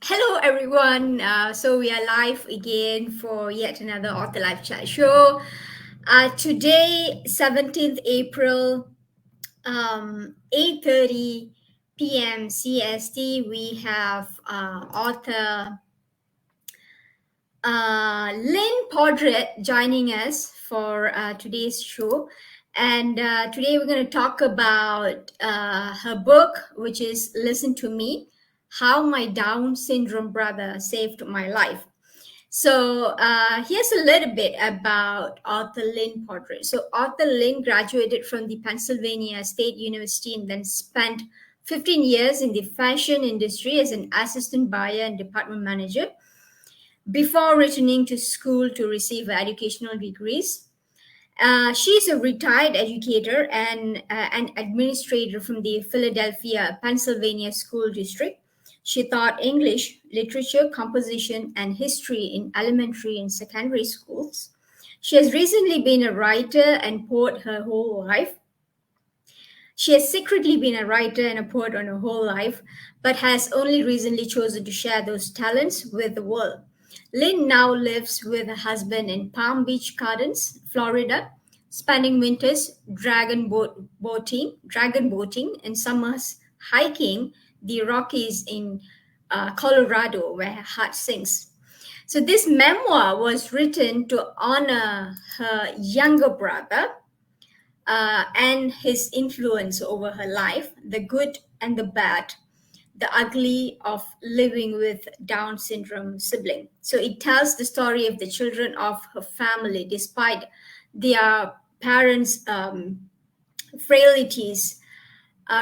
Hello, everyone. So we are live again for yet another Author Live Chat show. Today, 17th April, 8:30 p.m. CST, we have author Lynne Podrat joining us for today's show. And today we're going to talk about her book, which is Listen to Me, How My Down Syndrome Brother Saved My Life. So here's a little bit about author Lynne Podrat. So author Lynn graduated from the Pennsylvania State University and then spent 15 years in the fashion industry as an assistant buyer and department manager before returning to school to receive educational degrees. She's a retired educator and an administrator from the Philadelphia, Pennsylvania School District. She taught English, literature, composition, and history in elementary and secondary schools. She has recently been a writer and poet her whole life. She has secretly been a writer and a poet on her whole life, but has only recently chosen to share those talents with the world. Lynn now lives with her husband in Palm Beach Gardens, Florida, spending winters dragon boating, and summers hiking the Rockies in Colorado, where her heart sings. So this memoir was written to honor her younger brother and his influence over her life, the good and the bad, the ugly of living with Down syndrome sibling. So it tells the story of the children of her family, despite their parents' frailties,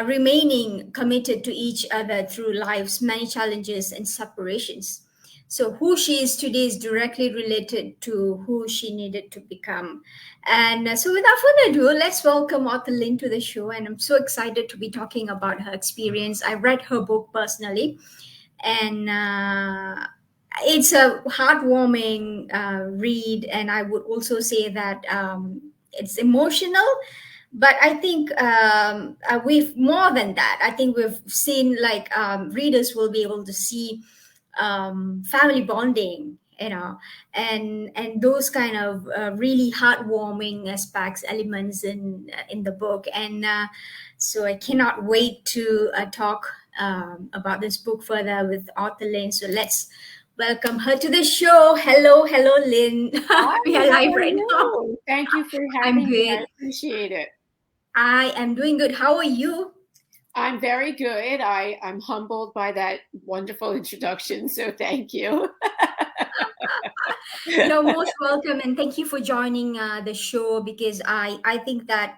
remaining committed to each other through life's many challenges and separations. So who she is today is directly related to who she needed to become. And so without further ado, let's welcome author Lynn to the show. And I'm so excited to be talking about her experience. I read her book personally, and it's a heartwarming read. And I would also say that it's emotional, but I think we've more than that. I think we've seen like readers will be able to see family bonding, and those kind of really heartwarming aspects, elements in the book. And so I cannot wait to talk about this book further with author Lynn. So let's welcome her to the show. Hello, Lynn. Hi, We are how live are right now. you? Thank you for I'm having me. I good. appreciate it. I am doing good. How are you? I'm very good. I'm humbled by that wonderful introduction, so thank you. You're most welcome, and thank you for joining the show, because I think that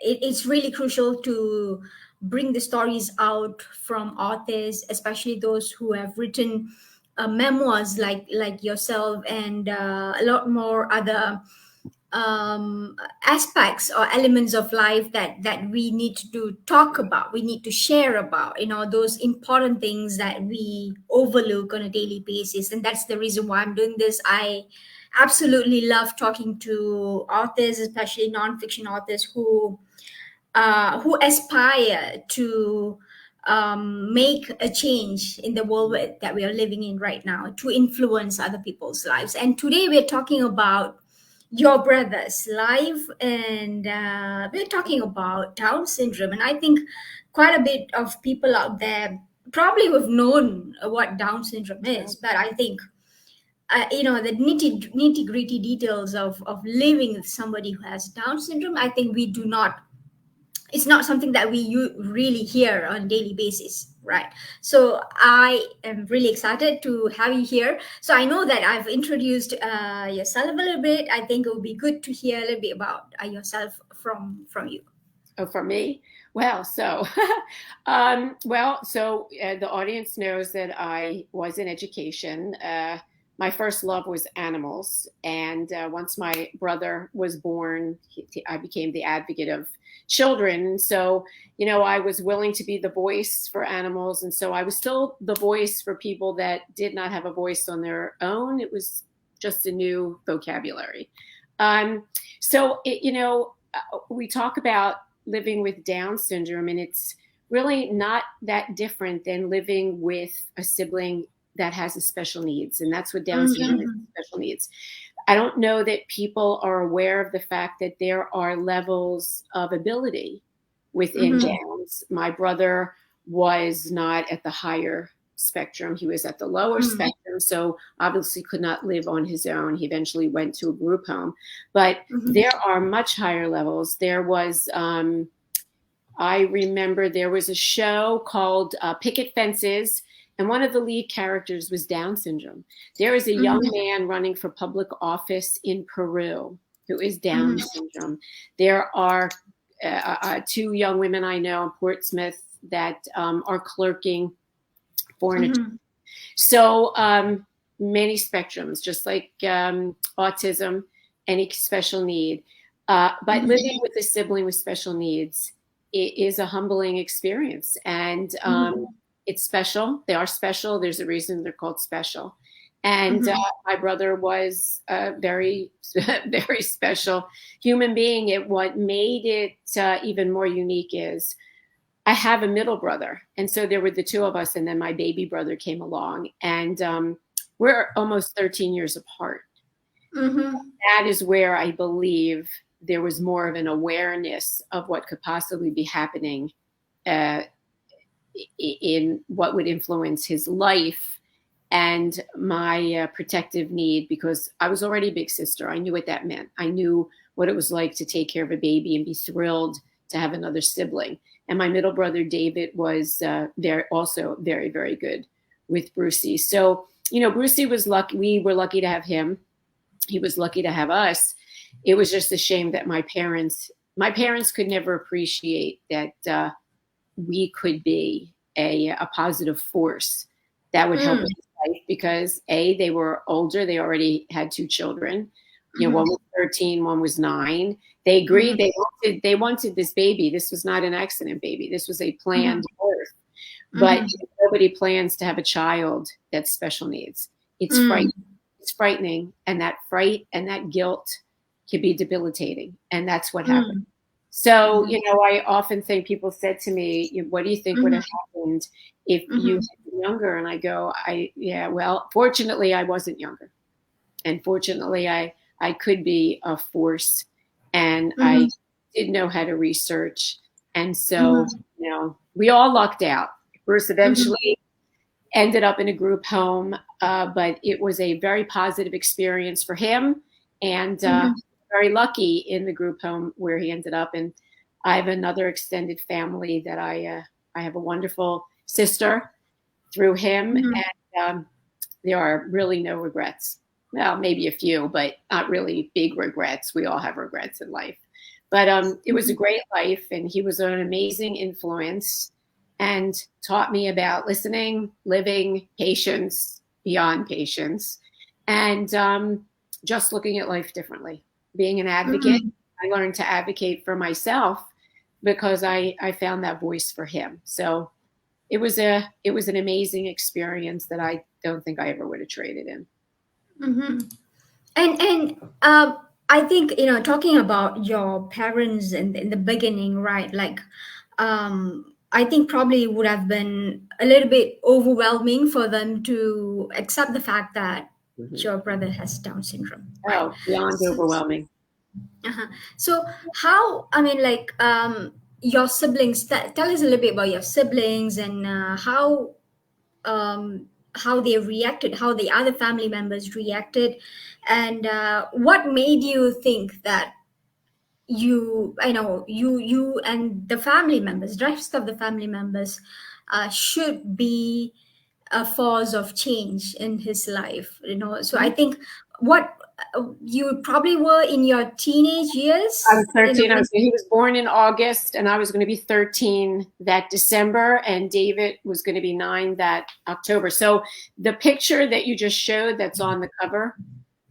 it's really crucial to bring the stories out from authors, especially those who have written memoirs like yourself, and a lot more other aspects or elements of life that we need to talk about, we need to share about, those important things that we overlook on a daily basis. And that's the reason why I'm doing this. I absolutely love talking to authors, especially nonfiction authors who aspire to make a change in the world that we are living in right now, to influence other people's lives. And today we're talking about your brother's life, and we're talking about Down syndrome. And I think quite a bit of people out there probably have known what Down syndrome is, but I think the nitty gritty details of living with somebody who has Down syndrome, I think we do not, it's not something that we really hear on a daily basis, right? So I am really excited to have you here. So I know that I've introduced yourself a little bit. I think it would be good to hear a little bit about yourself from you. Oh, for me? Well, so, the audience knows that I was in education. My first love was animals, and once my brother was born, I became the advocate of children. And so, I was willing to be the voice for animals, and so I was still the voice for people that did not have a voice on their own. It was just a new vocabulary. Um, so, we talk about living with Down syndrome, and it's really not that different than living with a sibling that has a special needs. And that's what Down syndrome is, special needs. I don't know that people are aware of the fact that there are levels of ability within Downs. My brother was not at the higher spectrum. He was at the lower spectrum, so obviously could not live on his own. He eventually went to a group home. But there are much higher levels. There was, I remember there was a show called Picket Fences, and one of the lead characters was Down syndrome. There is a young man running for public office in Peru who is Down syndrome. There are 2 young women I know in Portsmouth that are clerking for an attorney. So many spectrums, just like autism, any special need. But living with a sibling with special needs, it is a humbling experience. And it's special. They are special. There's a reason they're called special. And my brother was a very, very special human being. What made it even more unique is I have a middle brother. And so there were the 2 of us, and then my baby brother came along. And we're almost 13 years apart. That is where I believe there was more of an awareness of what could possibly be happening in what would influence his life and my protective need, because I was already a big sister. I knew what that meant. I knew what it was like to take care of a baby and be thrilled to have another sibling. And my middle brother, David, was also very, very good with Brucey. So, Brucey was lucky. We were lucky to have him. He was lucky to have us. It was just a shame that my parents could never appreciate that we could be a positive force that would help his life, because they were older. They already had 2 children. One was 13, one was 9. They agreed. They wanted this baby. This was not an accident baby. This was a planned birth. But nobody plans to have a child that's special needs. It's frightening. It's frightening, and that fright and that guilt can be debilitating, and that's what happened. So, I often think people said to me, what do you think would have happened if you had been younger? And I go, well, fortunately, I wasn't younger. And fortunately, I could be a force, and I did know how to research. And so, we all lucked out. Bruce eventually ended up in a group home, but it was a very positive experience for him, and very lucky in the group home where he ended up. And I have another extended family that I have a wonderful sister through him, and there are really no regrets. Well, maybe a few, but not really big regrets. We all have regrets in life. But it was a great life, and he was an amazing influence and taught me about listening, living, patience, beyond patience, and just looking at life differently. Being an advocate, I learned to advocate for myself because I found that voice for him. So it was an amazing experience that I don't think I ever would have traded in. And I think, talking about your parents in the beginning, right? Like, I think probably would have been a little bit overwhelming for them to accept the fact that your brother has Down syndrome. Right? Oh, beyond overwhelming. So how, your siblings, tell us a little bit about your siblings and how they reacted, how the other family members reacted, and what made you think that you and the family members, the rest of the family members, should be a force of change in his life. So I think what you probably were in your teenage years. I was 13. He was born in August, and I was going to be 13 that December, and David was going to be 9 that October. So the picture that you just showed that's on the cover,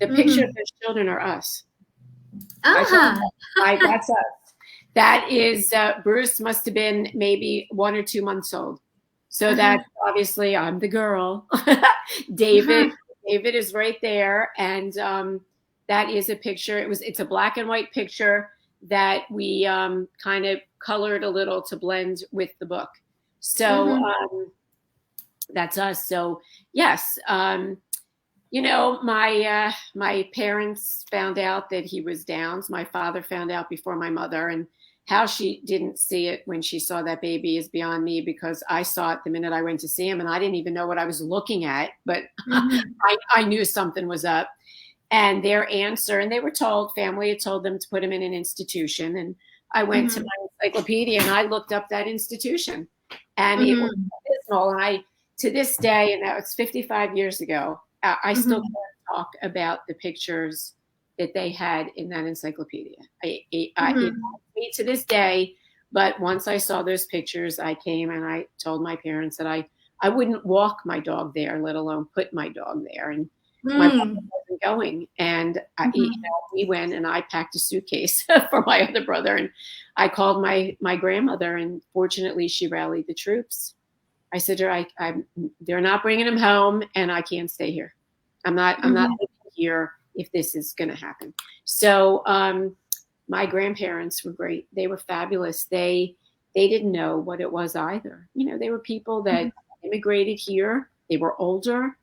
the picture of those children are us. That's us. That is, Bruce must have been maybe 1 or 2 months old. So that's obviously, I'm the girl. David is right there. And that is a picture. It's a black and white picture that we kind of colored a little to blend with the book. So that's us. So yes, my parents found out that he was Downs. My father found out before my mother, and how she didn't see it when she saw that baby is beyond me, because I saw it the minute I went to see him, and I didn't even know what I was looking at, but I knew something was up. And their answer, and they were told, family had told them to put him in an institution. And I went to my encyclopedia and I looked up that institution, and it was abysmal. And to this day, and that was 55 years ago, I still can't talk about the pictures that they had in that encyclopedia. To this day, but once I saw those pictures, I came and I told my parents that I wouldn't walk my dog there, let alone put my dog there. And my mother wasn't going. And we went, and I packed a suitcase for my other brother, and I called my grandmother, and fortunately she rallied the troops. I said to her, they're not bringing him home, and I can't stay here. I'm not living here if this is going to happen. So my grandparents were great. They were fabulous. They didn't know what it was either. They were people that immigrated here. They were older.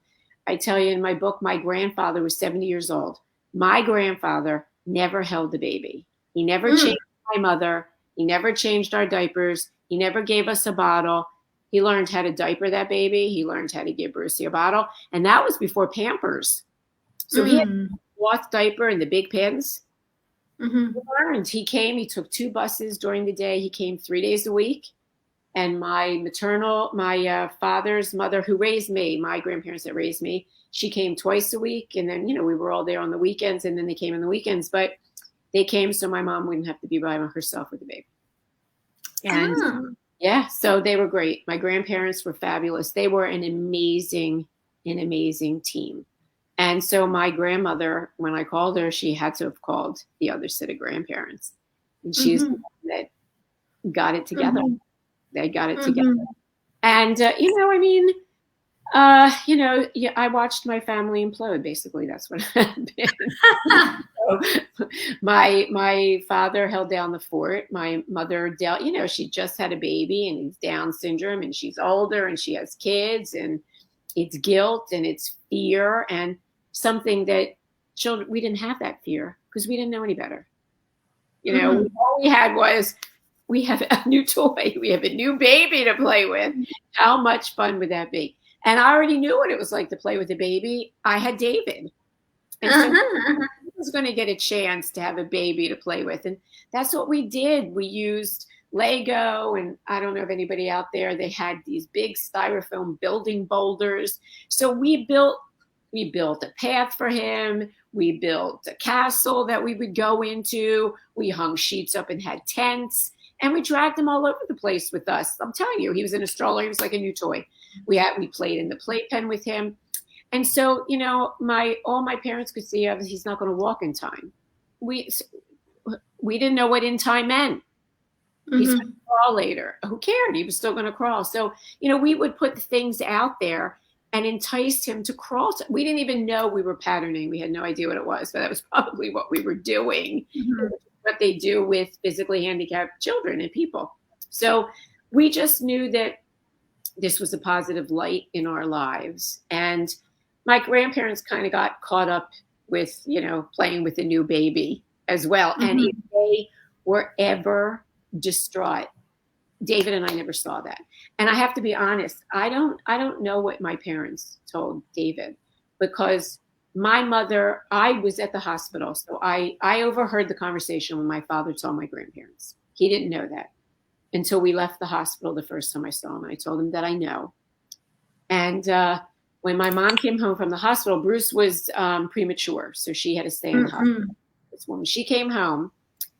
I tell you in my book, my grandfather was 70 years old. My grandfather never held the baby. He never changed my mother. He never changed our diapers. He never gave us a bottle. He learned how to diaper that baby. He learned how to give Brucey a bottle. And that was before Pampers. So he had the cloth diaper and the big pins. He learned. He came. He took 2 buses during the day. He came 3 days a week. And my father's mother, who raised me, my grandparents that raised me, she came twice a week. And then, we were all there on the weekends, and then they came on the weekends. But they came so my mom wouldn't have to be by herself with the baby. And so they were great. My grandparents were fabulous. They were an amazing team. And so my grandmother, when I called her, she had to have called the other set of grandparents. And she's the one that got it together. They got it together. And, I watched my family implode. Basically, that's what happened. So, my father held down the fort. My mother dealt, she just had a baby, and it's Down syndrome, and she's older, and she has kids, and it's guilt, and it's fear, and something that children, we didn't have that fear because we didn't know any better. All we had was, we have a new toy. We have a new baby to play with. How much fun would that be? And I already knew what it was like to play with a baby. I had David. And so I was going to get a chance to have a baby to play with. And that's what we did. We used Lego, and I don't know if anybody out there, they had these big styrofoam building boulders. So we built a path for him. We built a castle that we would go into. We hung sheets up and had tents. And we dragged him all over the place with us. I'm telling you, he was in a stroller. He was like a new toy. We played in the playpen with him. And so, all my parents could see of, he's not going to walk in time. We didn't know what in time meant. He's going to crawl later. Who cared? He was still going to crawl. So, we would put things out there and enticed him to crawl. We didn't even know we were patterning. We had no idea what it was, but that was probably what we were doing. What they do with physically handicapped children and people. So we just knew that this was a positive light in our lives. And my grandparents kind of got caught up with, playing with a new baby as well. And if they were ever distraught, David and I never saw that. And I have to be honest, I don't know what my parents told David, because my mother, I was at the hospital, so I overheard the conversation when my father told my grandparents. He didn't know that until we left the hospital the first time I saw him. And I told him that I know. And when my mom came home from the hospital, Bruce was premature, so she had to stay in the hospital. When she came home,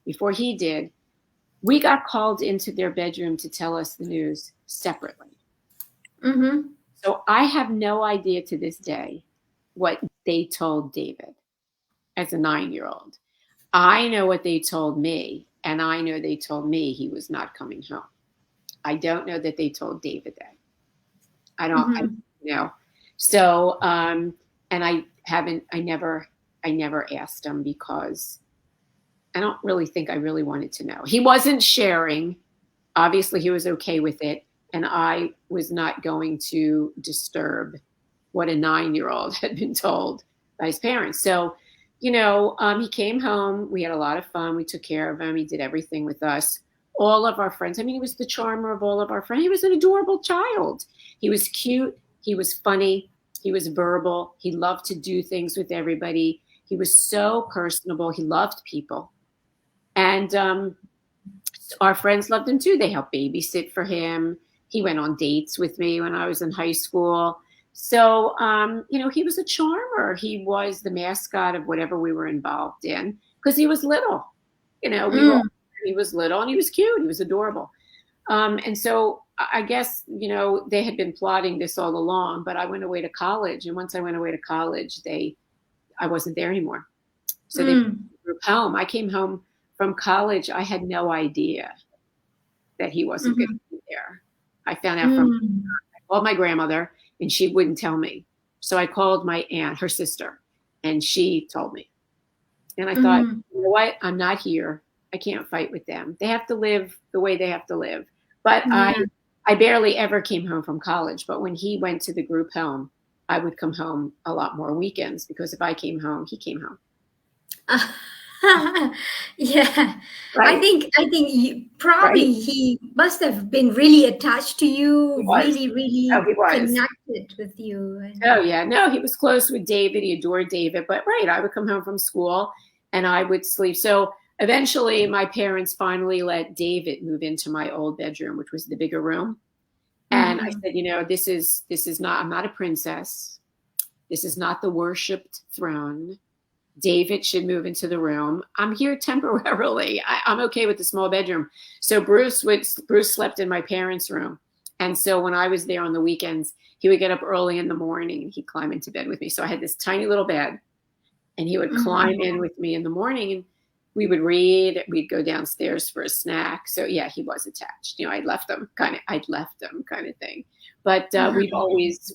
before he did, we got called into their bedroom to tell us the news separately. So I have no idea to this day what they told David as a 9-year-old. I know what they told me, and I know they told me he was not coming home. I don't know that they told David that. I don't know. So, and I never asked him, because I don't really think I really wanted to know. He wasn't sharing. Obviously he was okay with it. and I was not going to disturb what a 9-year-old had been told by his parents. So, he came home. We had a lot of fun. We took care of him. He did everything with us. All of our friends. I mean, he was the charmer of all of our friends. He was an adorable child. He was cute. He was funny. He was verbal. He loved to do things with everybody. He was so personable. He loved people. And our friends loved him too. They helped babysit for him. He went on dates with me when I was in high school. So, he was a charmer. He was the mascot of whatever we were involved in because he was little. He was little and he was cute. He was adorable. And so I guess, they had been plotting this all along, but I went away to college. And once I went away to college, I wasn't there anymore. So they moved home. I came home from college. I had no idea that he wasn't going to be there. I found out I called my grandmother and she wouldn't tell me. So I called my aunt, her sister, and she told me. And I thought, you know what? I'm not here. I can't fight with them. They have to live the way they have to live. But I barely ever came home from college. But when he went to the group home, I would come home a lot more weekends because if I came home, he came home. Yeah, Right. I think he must have been really attached to you, really Oh, he was. connected with you. Oh yeah, no, he was close with David. He adored David. But I would come home from school and I would sleep. So eventually, my parents finally let David move into my old bedroom, which was the bigger room. And I said, this is not. I'm not a princess. This is not the worshipped throne. David should move into the room. I'm here temporarily. I'm okay with the small bedroom. So Bruce slept in my parents' room. And so when I was there on the weekends, he would get up early in the morning and he'd climb into bed with me. So I had this tiny little bed and he would climb in with me in the morning and we would read. We'd go downstairs for a snack. So yeah, he was attached. I'd left him kind of thing. But we've always,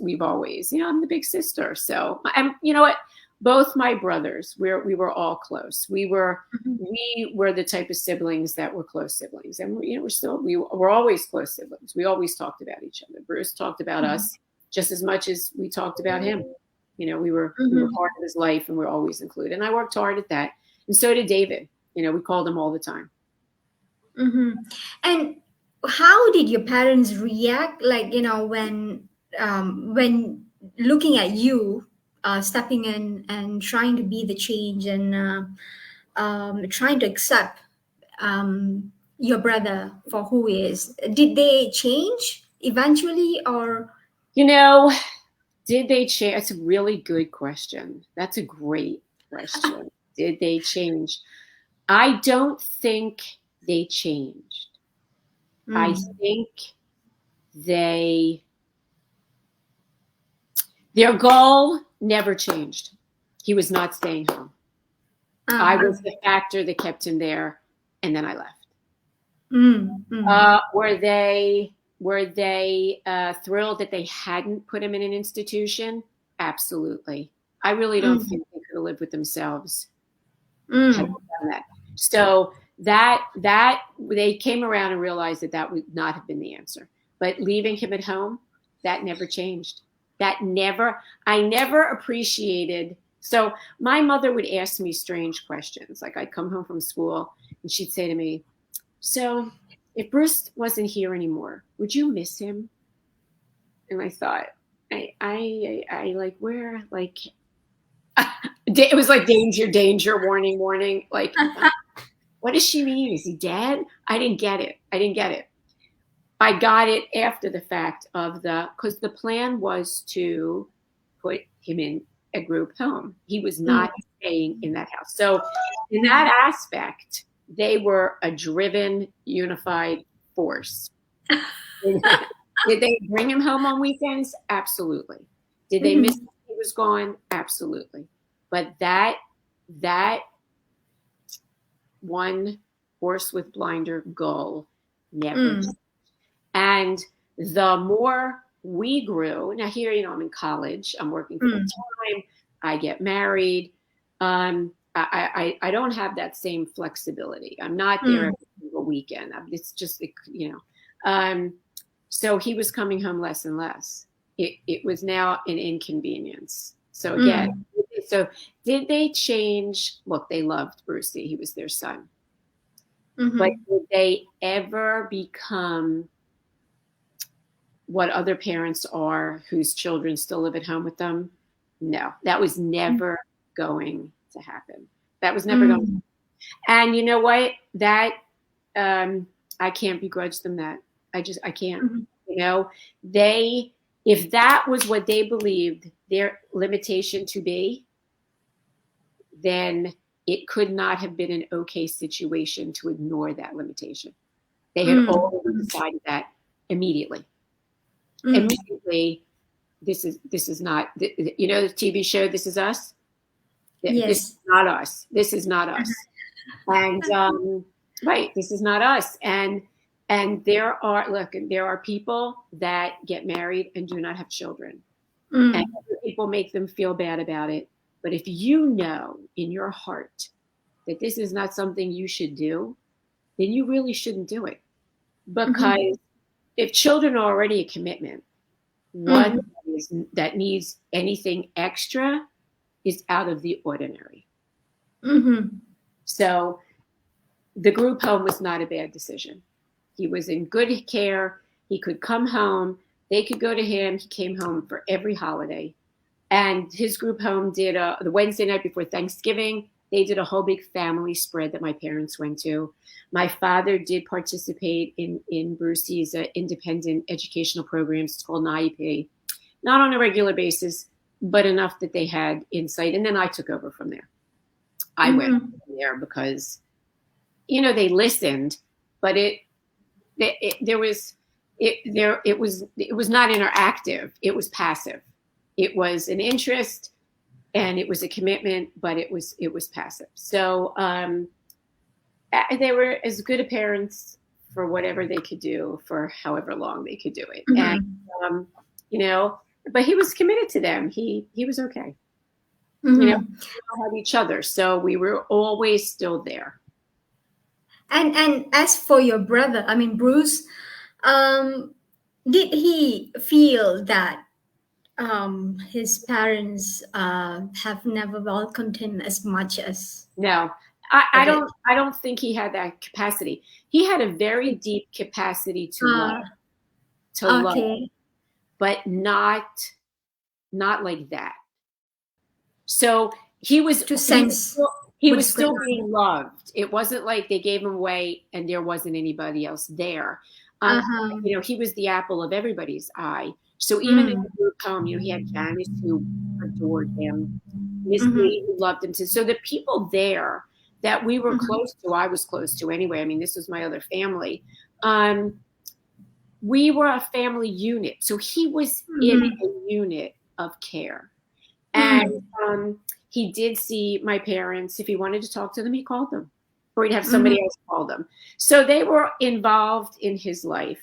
I'm the big sister. So, and you know what? Both my brothers, we were all close. We were the type of siblings that were close siblings, and we're always close siblings. We always talked about each other. Bruce talked about us just as much as we talked about him. We were part of his life, and we're always included. And I worked hard at that, and so did David. We called him all the time. And how did your parents react? Like when looking at you. Stepping in and trying to be the change and trying to accept your brother for who he is. Did they change eventually or? Did they change? That's a really good question. That's a great question. Did they change? I don't think they changed. I think their goal never changed. He was not staying home. I was the factor that kept him there, and then I left. Were they thrilled that they hadn't put him in an institution? Absolutely. I really don't think they could have lived with themselves. Had done that. So that they came around and realized that would not have been the answer. But leaving him at home, that never changed. I never appreciated. So my mother would ask me strange questions. Like I'd come home from school and she'd say to me, so if Bruce wasn't here anymore, would you miss him? And I thought, I like, where, like, it was like danger, warning. Like, what does she mean? Is he dead? I didn't get it. I got it after the fact because the plan was to put him in a group home. He was not staying in that house. So in that aspect, they were a driven, unified force. Did they bring him home on weekends? Absolutely. Did they miss him when he was gone? Absolutely. But that one horse with blinder goal never. And the more we grew, now here, I'm in college, I'm working full time, I get married. I don't have that same flexibility. I'm not there every single weekend. It's just, So he was coming home less and less. It was now an inconvenience. So again, so did they change? Look, they loved Brucey. He was their son. But did they ever become what other parents are whose children still live at home with them? No, that was never going to happen. That was never going to happen. And you know what? That I can't begrudge them that. I can't. You know, if that was what they believed their limitation to be, then it could not have been an okay situation to ignore that limitation. They had already decided that immediately. Immediately, this is not, you know, the TV show, This Is Us? Yes. This is not us. This is not us. And, right, this is not us. And there are people that get married and do not have children. And other people make them feel bad about it. But if you know in your heart that this is not something you should do, then you really shouldn't do it. Because if children are already a commitment, one that needs anything extra is out of the ordinary. So the group home was not a bad decision. He was in good care. He could come home. They could go to him. He came home for every holiday. And his group home did the Wednesday night before Thanksgiving, they did a whole big family spread that my parents went to. My father did participate in Brucey's independent educational programs. It's called an IEP. Not on a regular basis, but enough that they had insight. And then I took over from there. I went there because, you know, they listened, but it was not interactive. It was passive. It was an interest and it was a commitment, but it was passive. So they were as good a parents for whatever they could do for however long they could do it. And, you know, but he was committed to them. He was okay. You know, we had each other. So we were always still there. And as for your brother, I mean, Bruce, did he feel that his parents have never welcomed him as much as? No, I don't think he had that capacity. He had a very deep capacity to love, but not like that. So he was to sense. He was still being loved. It wasn't like they gave him away and there wasn't anybody else there. You know, he was the apple of everybody's eye. So even in the group home, you know, he had Janice who adored him, Miss Lee who loved him too. So the people there that we were close to, I was close to anyway. I mean, this was my other family. We were a family unit. So he was in a unit of care. And he did see my parents. If he wanted to talk to them, he called them. Or he'd have somebody else call them. So they were involved in his life.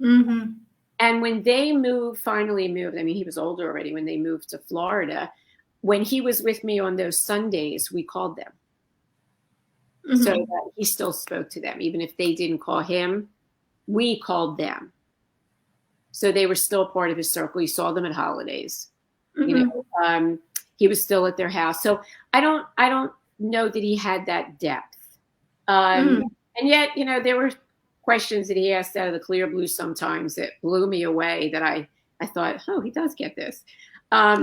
And when they finally moved, I mean, he was older already when they moved to Florida. When he was with me on those Sundays, we called them. So that he still spoke to them. Even if they didn't call him, we called them. So they were still part of his circle. He saw them at holidays. You know, he was still at their house. So I don't know that he had that depth. And yet, you know, there were questions that he asked out of the clear blue sometimes that blew me away that I thought, oh, he does get this. But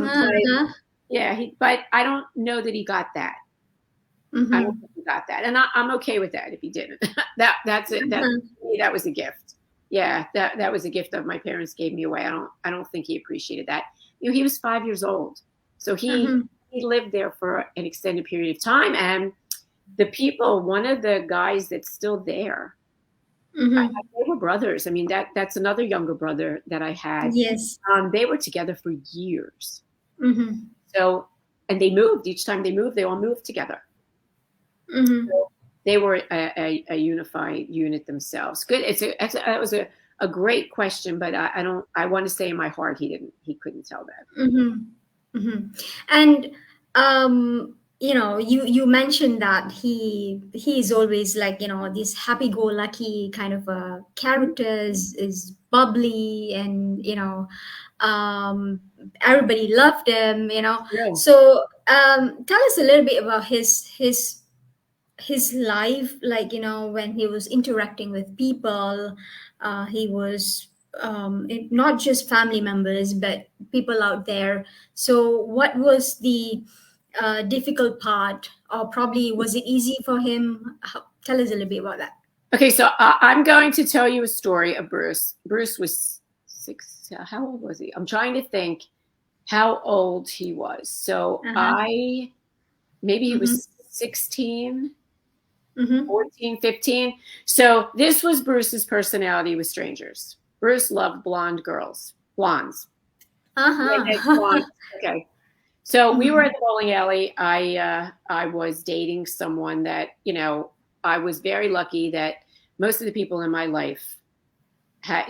I don't know that he got that. I don't think he got that. And I'm okay with that if he didn't. That's it. That was a gift. Yeah, that was a gift that my parents gave me away. I don't think he appreciated that. You know, he was 5 years old. So he lived there for an extended period of time. And the people, one of the guys that's still there, they were brothers. I mean, that's another younger brother that I had. Yes. They were together for years. So, and they moved. Each time they moved, they all moved together. So they were a unified unit themselves. Good. That was a great question, but I want to say in my heart he couldn't tell that. And you mentioned that he is always like, this happy-go-lucky kind of character, is bubbly, and everybody loved him. True. So tell us a little bit about his life, like, when he was interacting with people. He was not just family members, but people out there. So what was the difficult part, or probably was it easy for him? Tell us a little bit about that. Okay, so I'm going to tell you a story of Bruce. Bruce was 6. How old was he? I'm trying to think how old he was. So Uh-huh. maybe he Mm-hmm. was 16, Mm-hmm. 14, 15. So this was Bruce's personality with strangers. Bruce loved blonde girls, blondes. Redhead Uh-huh. blondes. Okay. So we were Mm-hmm. at the bowling alley. I was dating someone that, I was very lucky that most of the people in my life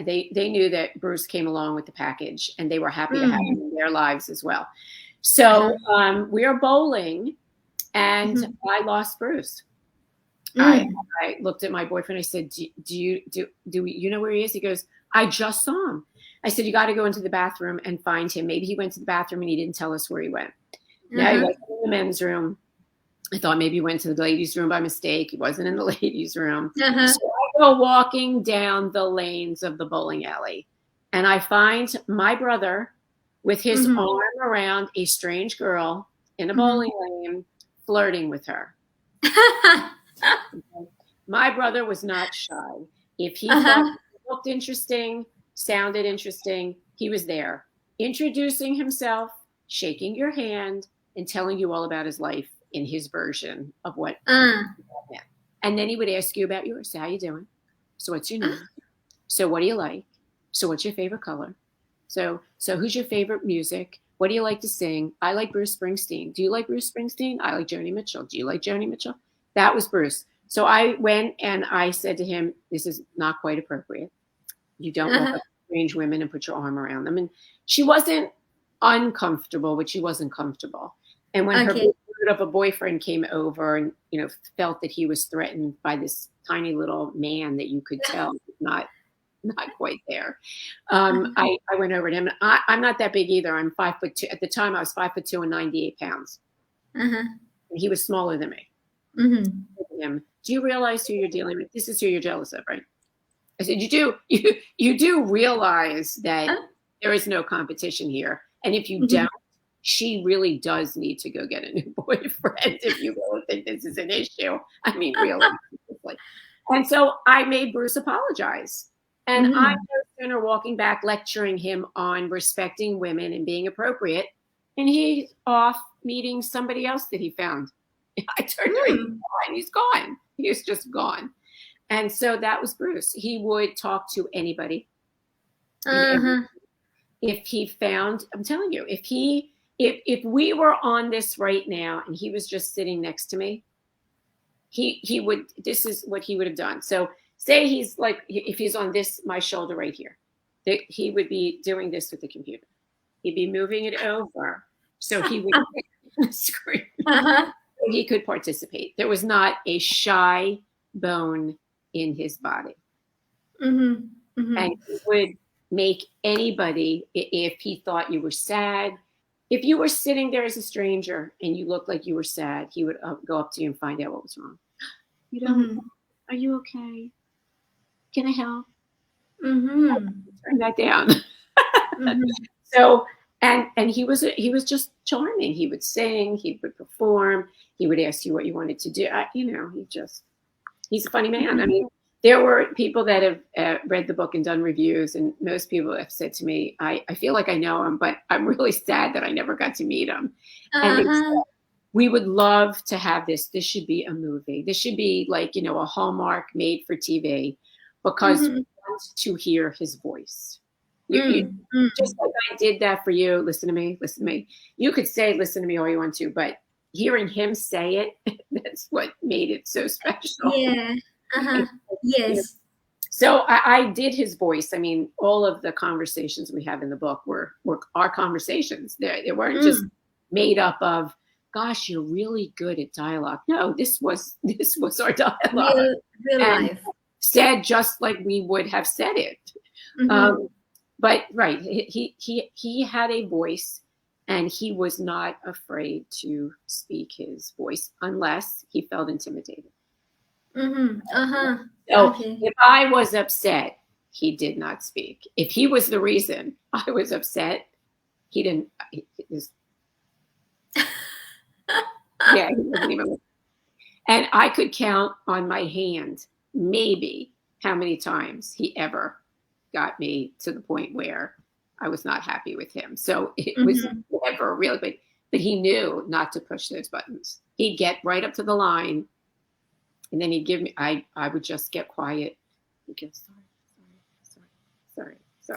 they knew that Bruce came along with the package, and they were happy to have him Mm. in their lives as well. Uh-huh. So we are bowling, and Mm-hmm. I lost Bruce. I Mm. I looked at my boyfriend. I said, do you know where he is? He goes, I just saw him. I said, you got to go into the bathroom and find him. Maybe he went to the bathroom and he didn't tell us where he went. Now he Uh-huh. wasn't in the men's room. I thought maybe he went to the ladies' room by mistake. He wasn't in the ladies' room. Uh-huh. So I go walking down the lanes of the bowling alley, and I find my brother with his Mm-hmm. arm around a strange girl in a Mm-hmm. bowling lane, flirting with her. My brother was not shy. If he thought Uh-huh. it looked interesting, sounded interesting, he was there, introducing himself, shaking your hand, and telling you all about his life in his version of what. Uh. And then he would ask you about yours. So how you doing? So what's your name? So what do you like? So what's your favorite color? So who's your favorite music? What do you like to sing? I like Bruce Springsteen. Do you like Bruce Springsteen? I like Joni Mitchell. Do you like Joni Mitchell? That was Bruce. So I went and I said to him, this is not quite appropriate. You don't walk Uh-huh. up to strange women and put your arm around them. And she wasn't uncomfortable, but she wasn't comfortable. And when her Okay. big bird of a boyfriend came over and, felt that he was threatened by this tiny little man that you could tell was not quite there. I went over to him. I'm not that big either. I'm 5'2". At the time, I was 5'2" and 98 pounds. Uh-huh. And he was smaller than me. Mm-hmm. Him, do you realize who you're dealing with? This is who you're jealous of, right? I said, you do realize that there is no competition here. And if you Mm-hmm. don't, she really does need to go get a new boyfriend if you really think this is an issue. I mean, really. And so I made Bruce apologize. And I Mm-hmm. no sooner walking back, lecturing him on respecting women and being appropriate, and he's off meeting somebody else that he found. I turned around, Mm. he's gone. He was just gone. And so that was Bruce. He would talk to anybody. Uh-huh. If he found, I'm telling you, if we were on this right now and he was just sitting next to me, he would, this is what he would have done. So say he's like, if he's on this, my shoulder right here, that he would be doing this with the computer. He'd be moving it over. So he would scream. Uh-huh. He could participate. There was not a shy bone in his body. Mm-hmm. Mm-hmm. And he would make anybody, if he thought you were sad, if you were sitting there as a stranger and you looked like you were sad, he would go up to you and find out what was wrong. You don't, Mm-hmm. are you okay? Can I help? Mm-hmm. Turn that down. Mm-hmm. So, and he was just charming. He would sing, he would perform, he would ask you what you wanted to do. He's a funny man. I mean, there were people that have read the book and done reviews, and most people have said to me, I feel like I know him, but I'm really sad that I never got to meet him. And they said, Uh-huh. we would love to have this. This should be a movie. This should be like, a Hallmark made for TV, because we Mm-hmm. want to hear his voice. Mm-hmm. Just like I did that for you. Listen to me. Listen to me. You could say, listen to me all you want to, but hearing him say it, that's what made it so special. Yeah. Uh-huh. You know, Yes. so I did his voice. I mean, all of the conversations we have in the book were our conversations. They weren't just Mm. made up of gosh, you're really good at dialogue. No, this was our dialogue, real and life. said just like we would have said it. Mm-hmm. But right, he had a voice, and he was not afraid to speak his voice unless he felt intimidated. Mm-hmm. Uh-huh. So Okay. if I was upset, he did not speak. If he was the reason I was upset, he didn't. Yeah, he wasn't even. And I could count on my hand maybe how many times he ever got me to the point where I was not happy with him. So it was Mm-hmm. never really, but he knew not to push those buttons. He'd get right up to the line, and then he'd give me. I would just get quiet. He'd go, sorry. So,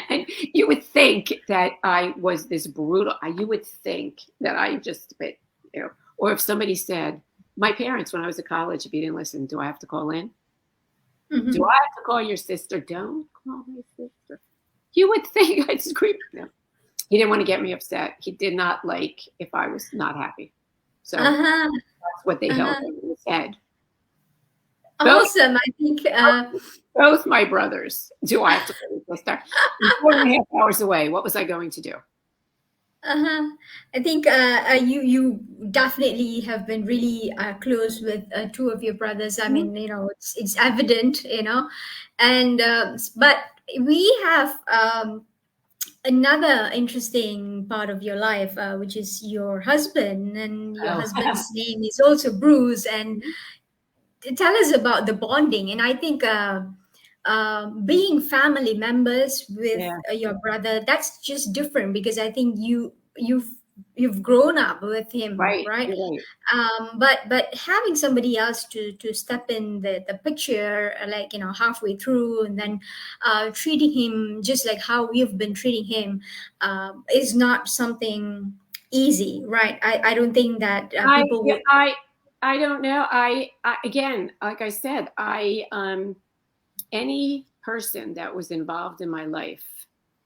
and you would think that I was this brutal. You would think that I just, but or if somebody said, my parents, when I was at college, if you didn't listen, do I have to call in? Mm-hmm. Do I have to call your sister? Don't call my sister. You would think I'd scream. No. He didn't want to get me upset. He did not like if I was not happy. So Uh-huh. that's what they held in his head. Awesome. I think Both my brothers. Do I have to call your sister? 4.5 hours away. What was I going to do? uh-huh. I think you definitely have been really close with two of your brothers. I mean, it's evident, and but we have another interesting part of your life, which is your husband, and your husband's name is also Bruce. And tell us about the bonding. And I think being family members with your brother, that's just different, because I think you've grown up with him, right? But having somebody else to step in the picture, like halfway through, and then treating him just like how we've been treating him, is not something easy, right? I don't think that people would. I don't know. I again, like I said, any person that was involved in my life,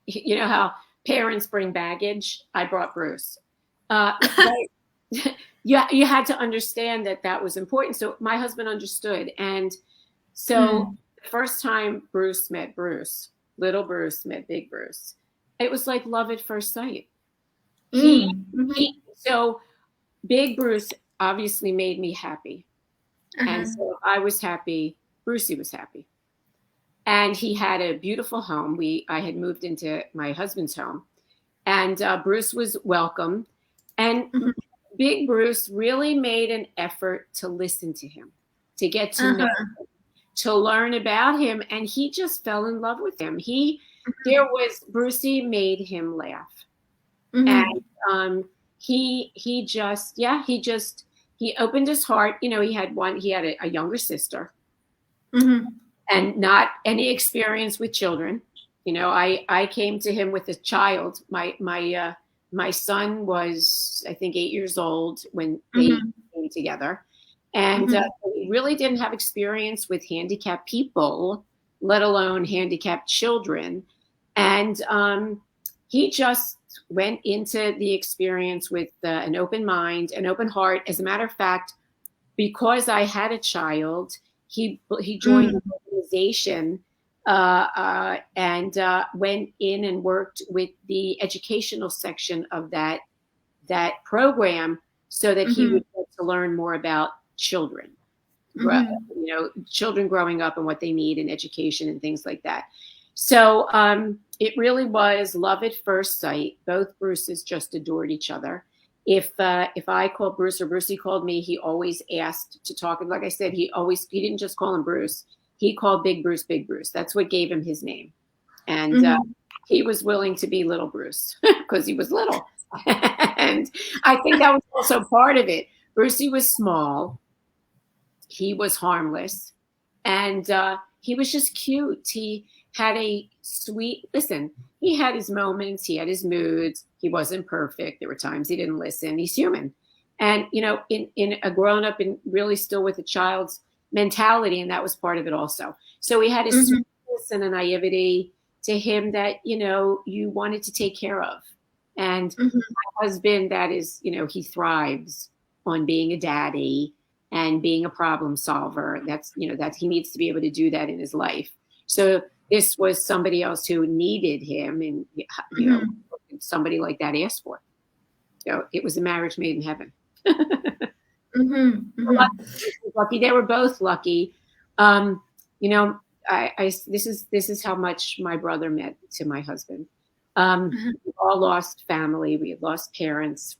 you know how parents bring baggage. I brought Bruce. You had to understand that was important. So my husband understood, and so the first time Bruce met Bruce, little Bruce met big Bruce, it was like love at first sight. So big Bruce obviously made me happy. And so if I was happy, Brucey was happy. And he had a beautiful home. I had moved into my husband's home, and Bruce was welcome. And big Bruce really made an effort to listen to him, to get to know him, to learn about him. And he just fell in love with him. Brucey made him laugh. And he opened his heart. He had a younger sister, and not any experience with children. I came to him with a child. My son was, I think, 8 years old when they came together, and he really didn't have experience with handicapped people, let alone handicapped children. And he just went into the experience with an open mind, an open heart. As a matter of fact, because I had a child, he joined an organization and went in and worked with the educational section of that program, so that he would get to learn more about children, children growing up and what they need in education and things like that. So it really was love at first sight. Both Bruces just adored each other. If I called Bruce or Brucey called me, he always asked to talk. And like I said, he didn't just call him Bruce. He called Big Bruce, Big Bruce. That's what gave him his name. And he was willing to be Little Bruce because he was little. And I think that was also part of it. Brucey was small. He was harmless. And he was just cute. He had a sweet, he had his moments. He had his moods. He wasn't perfect. There were times he didn't listen. He's human. And, in a grown up and really still with a child's mentality, and that was part of it also. So he had a sweetness and a naivety to him that, you wanted to take care of. And Mm-hmm. my husband, that is, he thrives on being a daddy and being a problem solver. That's, that he needs to be able to do that in his life. So this was somebody else who needed him, and, somebody like that asked for. So it was a marriage made in heaven. Mm-hmm. Mm-hmm. Lucky. They were both lucky. Um, you know, this is how much my brother meant to my husband. We all lost family. We had lost parents.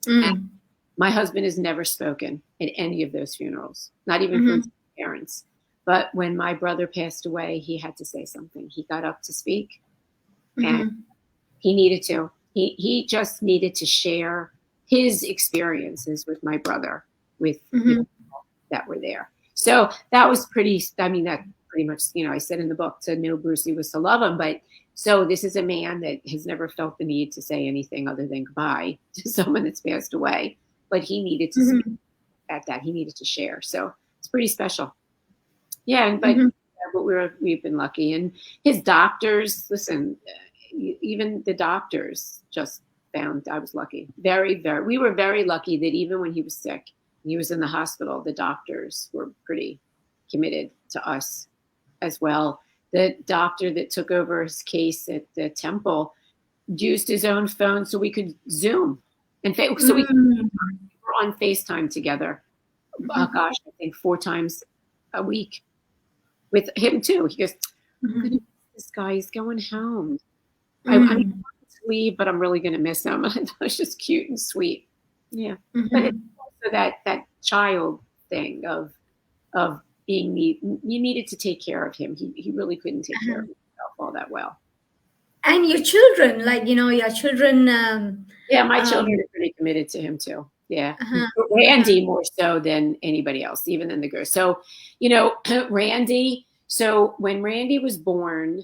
And my husband has never spoken at any of those funerals, not even for his parents. But when my brother passed away, he had to say something. He got up to speak, and he needed to. He just needed to share his experiences with my brother, with the people that were there. So that was pretty. I mean, that pretty much. I said in the book, to know Brucey was to love him. But so this is a man that has never felt the need to say anything other than goodbye to someone that's passed away. But he needed to speak at that. He needed to share. So it's pretty special. Yeah, but we've been lucky. And his doctors, listen, even the doctors just found I was lucky. We were very lucky that even when he was sick, he was in the hospital, the doctors were pretty committed to us as well. The doctor that took over his case at the temple used his own phone so we could Zoom. And so we were on FaceTime together. Oh gosh, I think 4 times a week with him too. He goes, I'm gonna miss this guy. He's going home. I'm going to leave, but I'm really going to miss him. I thought it was just cute and sweet. Yeah. But it's also that child thing of being you needed to take care of him. He really couldn't take care of himself all that well. And your children, your children. Yeah, my children are pretty committed to him too. Yeah. Randy more so than anybody else, even than the girls. So, Randy. So when Randy was born,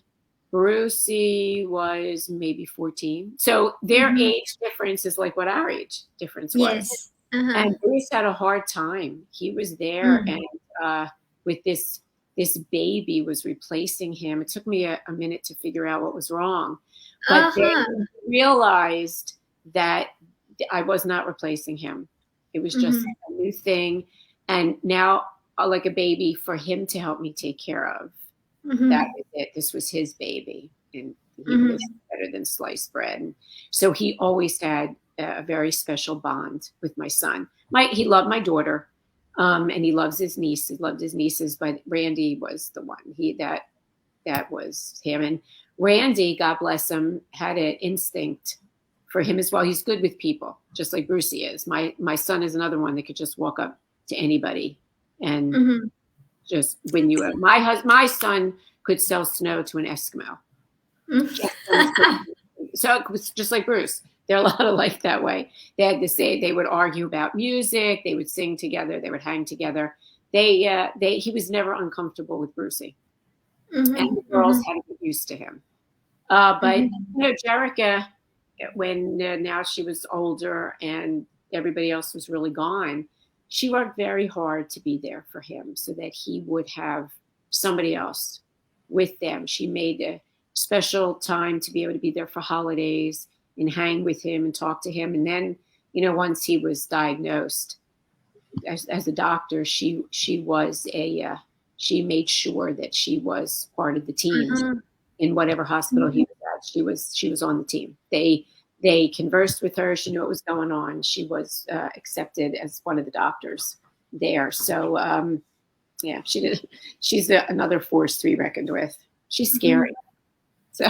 Brucey was maybe 14. So their age difference is like what our age difference was. Yes. And Bruce had a hard time. He was there and with this baby was replacing him. It took me a minute to figure out what was wrong. But they realized that I was not replacing him. It was just a new thing. And now, like a baby, for him to help me take care of. That was it. This was his baby, and he was better than sliced bread. And so he always had a very special bond with my son. He loved my daughter, and he loves his niece. He loved his nieces, but Randy was the one. That was him. And Randy, God bless him, had an instinct for him as well. He's good with people, just like Brucey is. My son is another one that could just walk up to anybody and. Just when my son could sell snow to an Eskimo. So it was just like Bruce. There are a lot of like that way. They had to say, they would argue about music. They would sing together. They would hang together. He was never uncomfortable with Brucey. And the girls had to get used to him. But Jerica, when now she was older and everybody else was really gone, she worked very hard to be there for him so that he would have somebody else with them. She made a special time to be able to be there for holidays and hang with him and talk to him. And then, once he was diagnosed as a doctor, she made sure that she was part of the team in whatever hospital he was at. She was on the team. They conversed with her. She knew what was going on. She was accepted as one of the doctors there. So, she did. She's another force to be reckoned with. She's scary. So,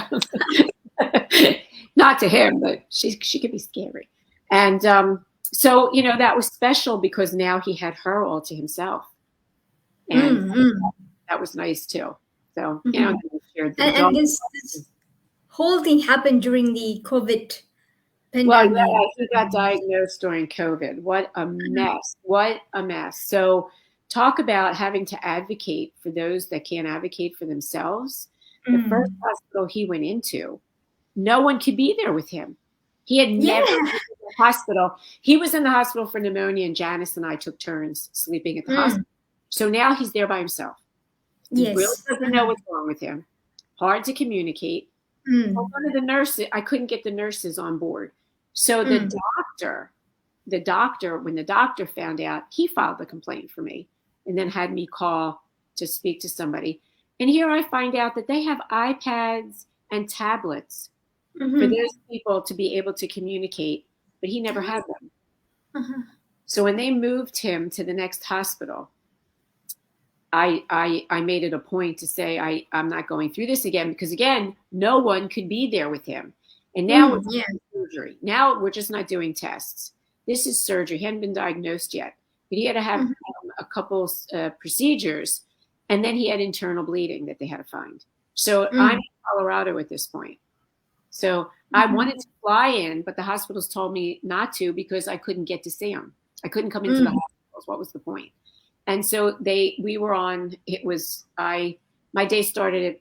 not to him, but she could be scary. And so, that was special because now he had her all to himself. And that was nice too. So, shared the and this whole thing happened during the COVID. Well, yeah, he got diagnosed during COVID. What a mess. What a mess. So talk about having to advocate for those that can't advocate for themselves. The first hospital he went into, no one could be there with him. He had never been in the hospital. He was in the hospital for pneumonia, and Janice and I took turns sleeping at the hospital. So now he's there by himself. He really doesn't know what's wrong with him. Hard to communicate. Well, Mm. one of the nurses, I couldn't get the nurses on board. So Mm. when the doctor found out, he filed a complaint for me and then had me call to speak to somebody. And here I find out that they have iPads and tablets for Mm-hmm. those people to be able to communicate, but he never had them. Uh-huh. So when they moved him to the next hospital, I made it a point to say I'm not going through this again, because again, no one could be there with him. And now we're Yeah. doing surgery. Now we're just not doing tests. This is surgery. He hadn't been diagnosed yet, but he had to have Mhm. a couple procedures, and then he had internal bleeding that they had to find. So I'm Mm. in Colorado at this point. So I Mhm. wanted to fly in, but the hospitals told me not to because I couldn't get to see him. I couldn't come into the Mm. hospitals. What was the point? And so we were on, my day started at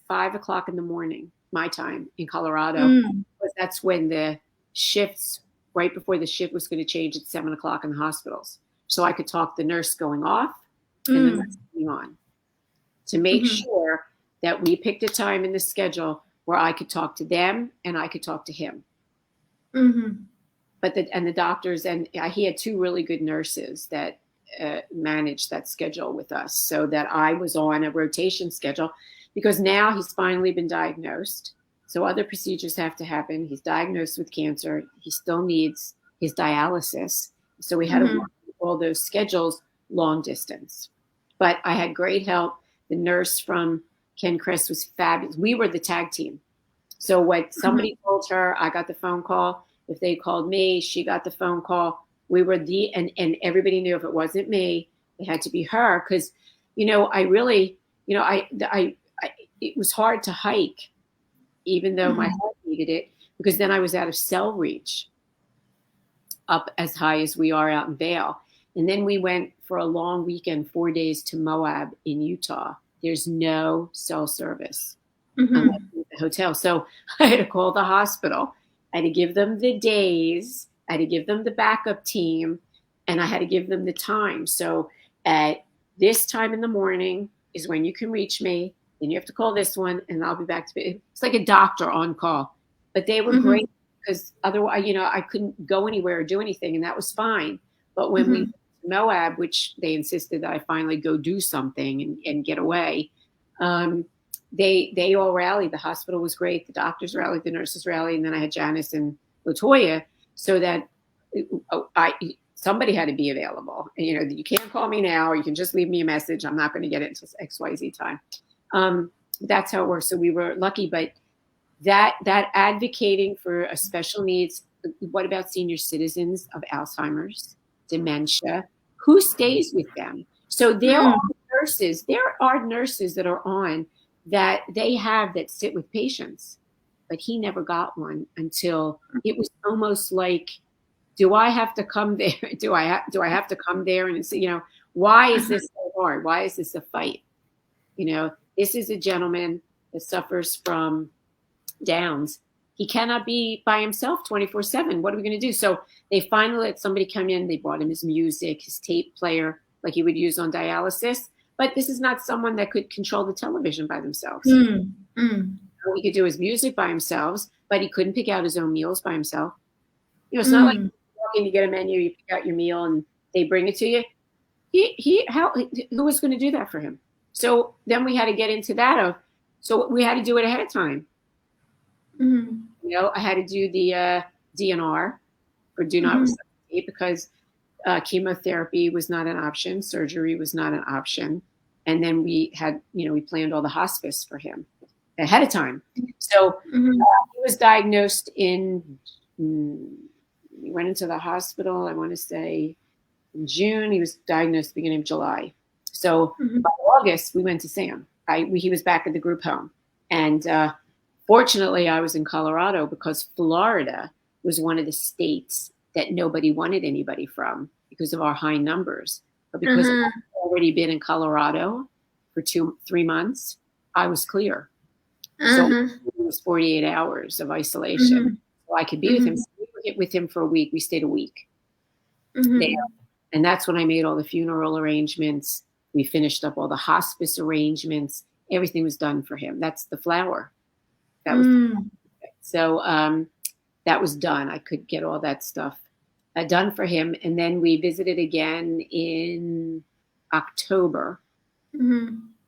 5 o'clock in the morning, my time in Colorado, Mm. because that's when the shifts, right before the shift was going to change at 7 o'clock in the hospitals. So I could talk the nurse going off and the nurse Mm. coming on to make Mhm. sure that we picked a time in the schedule where I could talk to them and I could talk to him. Mhm. But the doctors, and he had two really good nurses that managed that schedule with us, so that I was on a rotation schedule, because now he's finally been diagnosed. So other procedures have to happen. He's diagnosed with cancer. He still needs his dialysis. So we had to Mhm. work all those schedules long distance. But I had great help. The nurse from Ken Crest was fabulous. We were the tag team. So what Mhm. somebody told her, I got the phone call. If they called me, she got the phone call. We were and everybody knew if it wasn't me, it had to be her. Because, I really, it was hard to hike, even though my Mhm. heart needed it, because then I was out of cell reach up as high as we are out in Vail. And then we went for a long weekend, 4 days, to Moab in Utah. There's no cell service unless Mhm. you're at the hotel. So I had to call the hospital. I had to give them the days. I had to give them the backup team, and I had to give them the time. So at this time in the morning is when you can reach me. Then you have to call this one, and I'll be back to be. It's like a doctor on call. But they were Mhm. great, because otherwise, I couldn't go anywhere or do anything, and that was fine. But when we went Mhm. to Moab, which they insisted that I finally go do something and get away, um, they all rallied. The hospital was great. The doctors rallied, the nurses rallied, and then I had Janice and Latoya, so that somebody had to be available. And, you can't call me now, or you can just leave me a message. I'm not going to get it until XYZ time. That's how it works. So we were lucky, but that advocating for a special needs. What about senior citizens of Alzheimer's, dementia? Who stays with them? So Mm. there are nurses that are on that they have that sit with patients, but he never got one until it was almost like, do I have to come there? Do I have to come there and say, why is Uh-huh. this so hard? Why is this a fight? This is a gentleman that suffers from Downs. He cannot be by himself 24/7. What are we going to do? So they finally let somebody come in. They brought him his music, his tape player, like he would use on dialysis. But this is not someone that could control the television by themselves. Mm. Mm. He could do his music by himself, but he couldn't pick out his own meals by himself. It's not like Mm. you walk in, you get a menu, you pick out your meal, and they bring it to you. Who was going to do that for him? So then we had to get into that so we had to do it ahead of time. Mm. I had to do the DNR, for do not Mhm. resuscitate, because chemotherapy was not an option, surgery was not an option, and then we planned all the hospice for him ahead of time. So Mhm. he was diagnosed we went into the hospital, I want to say in June. He was diagnosed at the beginning of July. So Mhm. by August, we went to Sam. He was back at the group home. And fortunately, I was in Colorado, because Florida was one of the states that nobody wanted anybody from because of our high numbers. But because Uh-huh. I'd already been in Colorado for 3 months, I was clear. So Uh-huh. it was 48 hours of isolation. Mhm. So I could be with him. Mhm. So we were with him for a week. We stayed a week there. Mhm. And that's when I made all the funeral arrangements. We finished up all the hospice arrangements. Everything was done for him. That's the flower. That was so that was done. I could get all that stuff done for him. And then we visited again in October.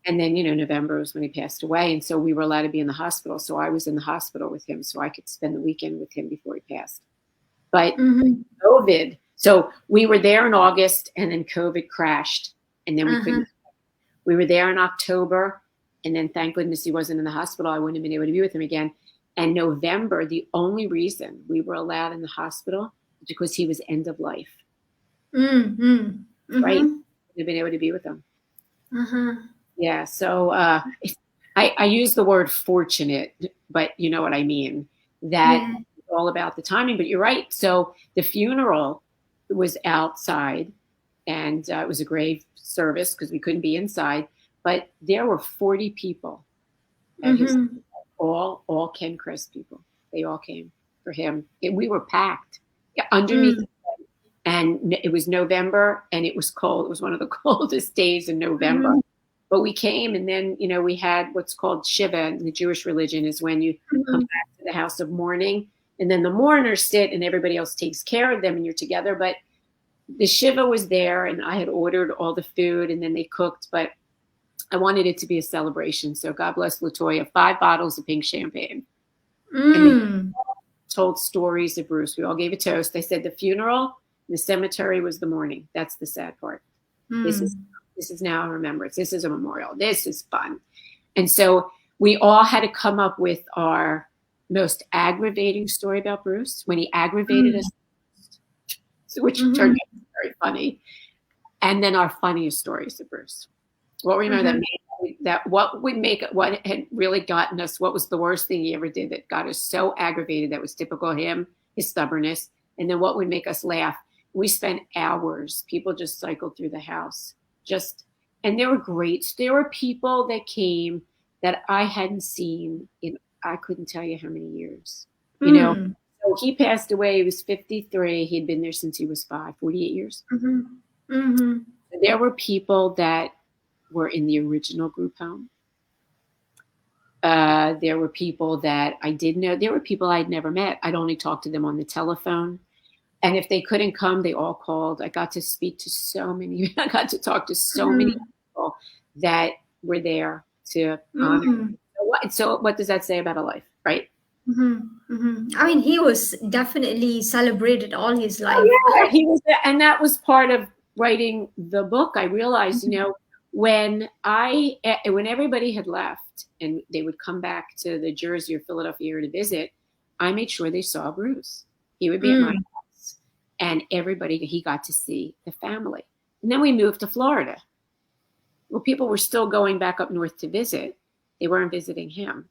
And then, November was when he passed away. And so we were allowed to be in the hospital. So I was in the hospital with him so I could spend the weekend with him before he passed. But COVID, so we were there in August and then COVID crashed and then we couldn't. We were there in October and then thank goodness he wasn't in the hospital. I wouldn't have been able to be with him again. And November, the only reason we were allowed in the hospital was because he was end of life. Right? We've been able to be with him. Yeah. So I use the word fortunate, but you know what I mean. That it's all about the timing. But you're right. So the funeral was outside, and it was a grave service because we couldn't be inside. But there were 40 people at his all Ken Crest people. They all came for him. We were packed underneath. And it was November and it was cold. It was one of the coldest days in November. But we came and then, we had what's called Shiva in the Jewish religion is when you come back to the house of mourning and then the mourners sit and everybody else takes care of them and you're together. But the Shiva was there and I had ordered all the food and then they cooked, but I wanted it to be a celebration. So God bless Latoya, 5 bottles of pink champagne. And we told stories of Bruce. We all gave a toast. I said the funeral, the cemetery was the mourning. That's the sad part. This is now a remembrance. This is a memorial. This is fun. And so we all had to come up with our most aggravating story about Bruce when he aggravated us, which turned out very funny. And then our funniest stories of Bruce. What we remember what had really gotten us, what was the worst thing he ever did that got us so aggravated that was typical of him, his stubbornness, and then what would make us laugh. We spent hours, people just cycled through the house. And they were great. There were people that came that I hadn't seen in, I couldn't tell you how many years, So he passed away, he was 53. He'd been there since he was 48 years. There were people that were in the original group home. There were people that I did know. There were people I'd never met. I'd only talked to them on the telephone. And if they couldn't come, they all called. I got to speak to so many. I got to talk to so many people that were there to honor. So what does that say about a life, right? I mean, he was definitely celebrated all his life. Oh, yeah, he was, and that was part of writing the book. I realized, when everybody had left and they would come back to the Jersey or Philadelphia area to visit, I made sure they saw Bruce. He would be at my house, and he got to see the family. And then we moved to Florida. Well, people were still going back up north to visit. They weren't visiting him.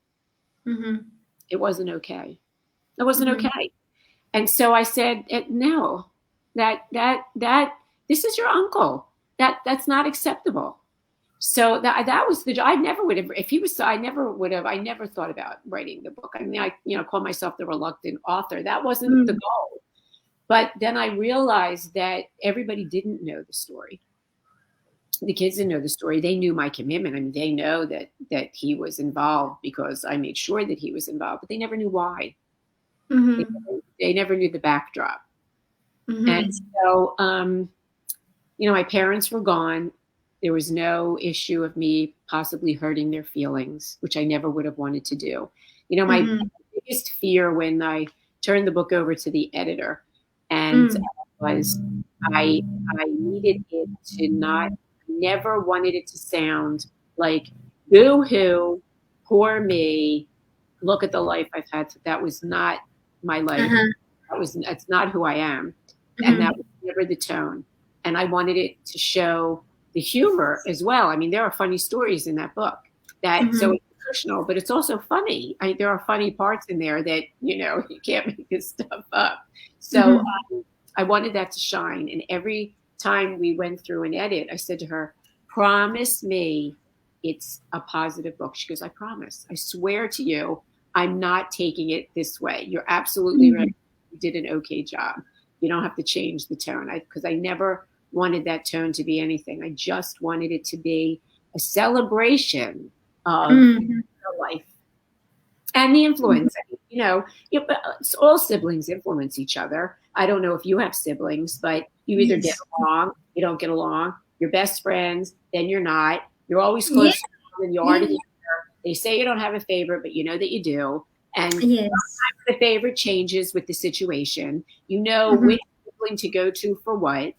It wasn't okay. It wasn't okay. And so I said, no, that this is your uncle. That's not acceptable. So that was I never would have, if he was, I never thought about writing the book. I mean, I call myself the reluctant author. That wasn't the goal. But then I realized that everybody didn't know the story. The kids didn't know the story. They knew my commitment. I mean, they know that he was involved because I made sure that he was involved, but they never knew why. They never knew the backdrop. And so, my parents were gone. There was no issue of me possibly hurting their feelings, which I never would have wanted to do. My biggest fear when I turned the book over to the editor and was I needed it to never wanted it to sound like boo-hoo, poor me, look at the life I've had. That was not my life. That's not who I am. And that was never the tone. And I wanted it to show the humor as well. I mean, there are funny stories in that book so it's personal, but it's also funny. There are funny parts in there that, you can't make this stuff up. So I wanted that to shine. And every time we went through an edit, I said to her, promise me it's a positive book. She goes, I promise. I swear to you, I'm not taking it this way. You're absolutely right. You did an okay job. You don't have to change the tone because I never wanted that tone to be anything. I just wanted it to be a celebration of life. And the influence, all siblings influence each other. I don't know if you have siblings, but you either get Yes. along, you don't get along, you're best friends, then you're not. You're always Yeah. close to them and you are Yeah. together. They say you don't have a favorite, but you know that you do. And Yes. the favorite changes with the situation. You know Mm-hmm. which sibling to go to for what,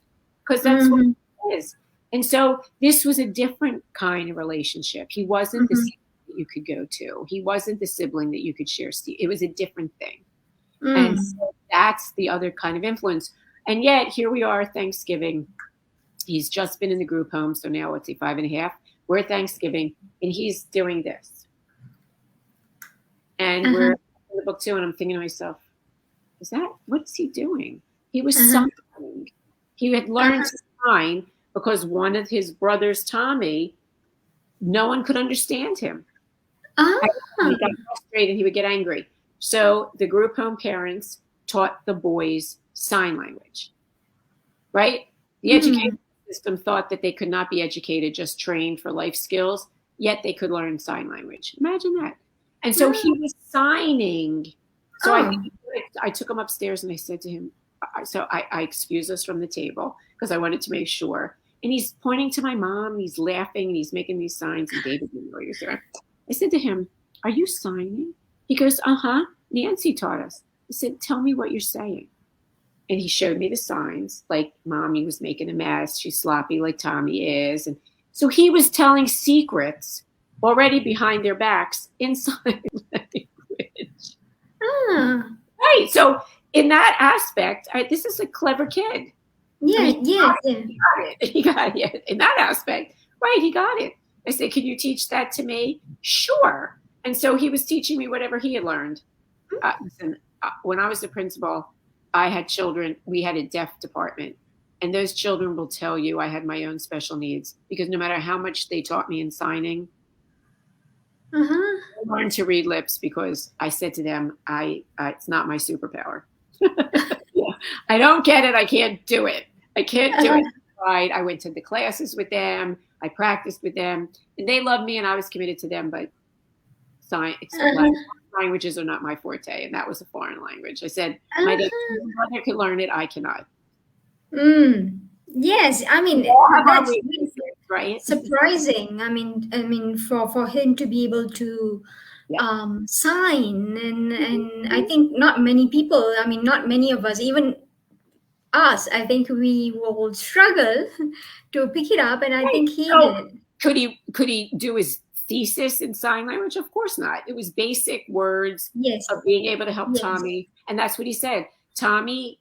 because that's what Mm-hmm. it is. And so this was a different kind of relationship. He wasn't the Mm-hmm. sibling that you could go to. He wasn't the sibling that you could share. It was a different thing. And Mm. so that's the other kind of influence. And yet here we are, Thanksgiving. He's just been in the group home. So now, let's see, 5.5. We're at Thanksgiving and he's doing this. And we're Uh-huh. in the book too. And I'm thinking to myself, what's he doing? He was Uh-huh. signing. He had learned Uh-huh. to sign because one of his brothers, Tommy, no one could understand him. Ah. He got frustrated. He would get angry. So the group home parents taught the boys sign language, right? The education Mm. system thought that they could not be educated, just trained for life skills, yet they could learn sign language. Imagine that. And so he Ah. was signing. So Oh. I took him upstairs and I said to him, I excused us from the table because I wanted to make sure. And he's pointing to my mom and he's laughing and he's making these signs and David didn't know he was there. I said to him, are you signing? He goes, uh-huh. Nancy taught us. I said, tell me what you're saying. And he showed me the signs, like mommy was making a mess. She's sloppy like Tommy is. And so he was telling secrets already behind their backs in sign language. Ah. Right. So in that aspect, this is a clever kid. I Yeah. mean, Yeah. Yeah. he got it. He got it. In that aspect, right, he got it. I said, can you teach that to me? Sure. And so he was teaching me whatever he had learned. Listen, when I was the principal, I had children. We had a deaf department. And those children will tell you I had my own special needs because no matter how much they taught me in signing, Uh-huh. I learned to read lips because I said to them, it's not my superpower. I don't get it. I can't do it. I can't do Uh-huh. it. Right. I went to the classes with them. I practiced with them and they loved me and I was committed to them. But Uh-huh. languages are not my forte. And that was a foreign language. I said, my Uh-huh. mother can learn it. I cannot. Mm. Yes, I mean that's really Right. surprising. I mean for him to be able to Yeah. sign, and I think not many people. I mean, not many of us, even us. I think we will struggle to pick it up, and I Right. think he So did. could he do his thesis in sign language? Of course not. It was basic words Yes, of being able to help yes. Tommy. And that's what he said. Tommy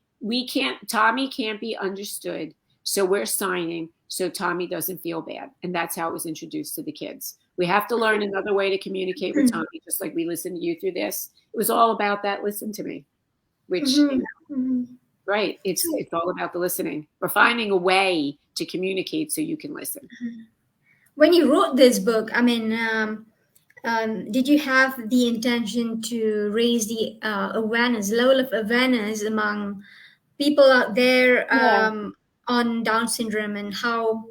can't be understood. So we're signing so Tommy doesn't feel bad. And that's how it was introduced to the kids. We have to learn another way to communicate with Tommy, just like we listened to you through this. It was all about that listen to me, which, Mhm, mhm. right. It's all about the listening. We're finding a way to communicate so you can listen. When you wrote this book, I mean, did you have the intention to raise the level of awareness among people out there Yeah. on Down syndrome, and how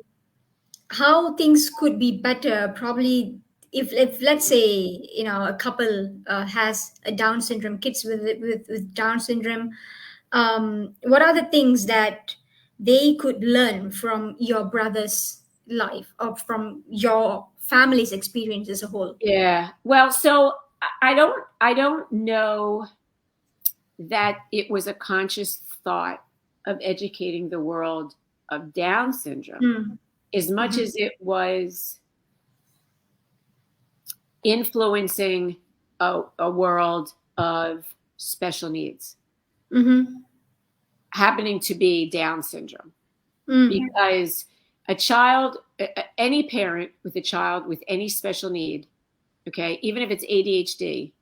things could be better? Probably, if let's say a couple has a Down syndrome, kids with Down syndrome, what are the things that they could learn from your brother's life or from your family's experience as a whole? Yeah. Well, so I don't know that it was a conscious thought of educating the world of Down syndrome Mm. as much Mhm. as it was influencing a world of special needs Mhm. happening to be Down syndrome. Mm. Because a child, any parent with a child with any special need, okay, even if it's ADHD,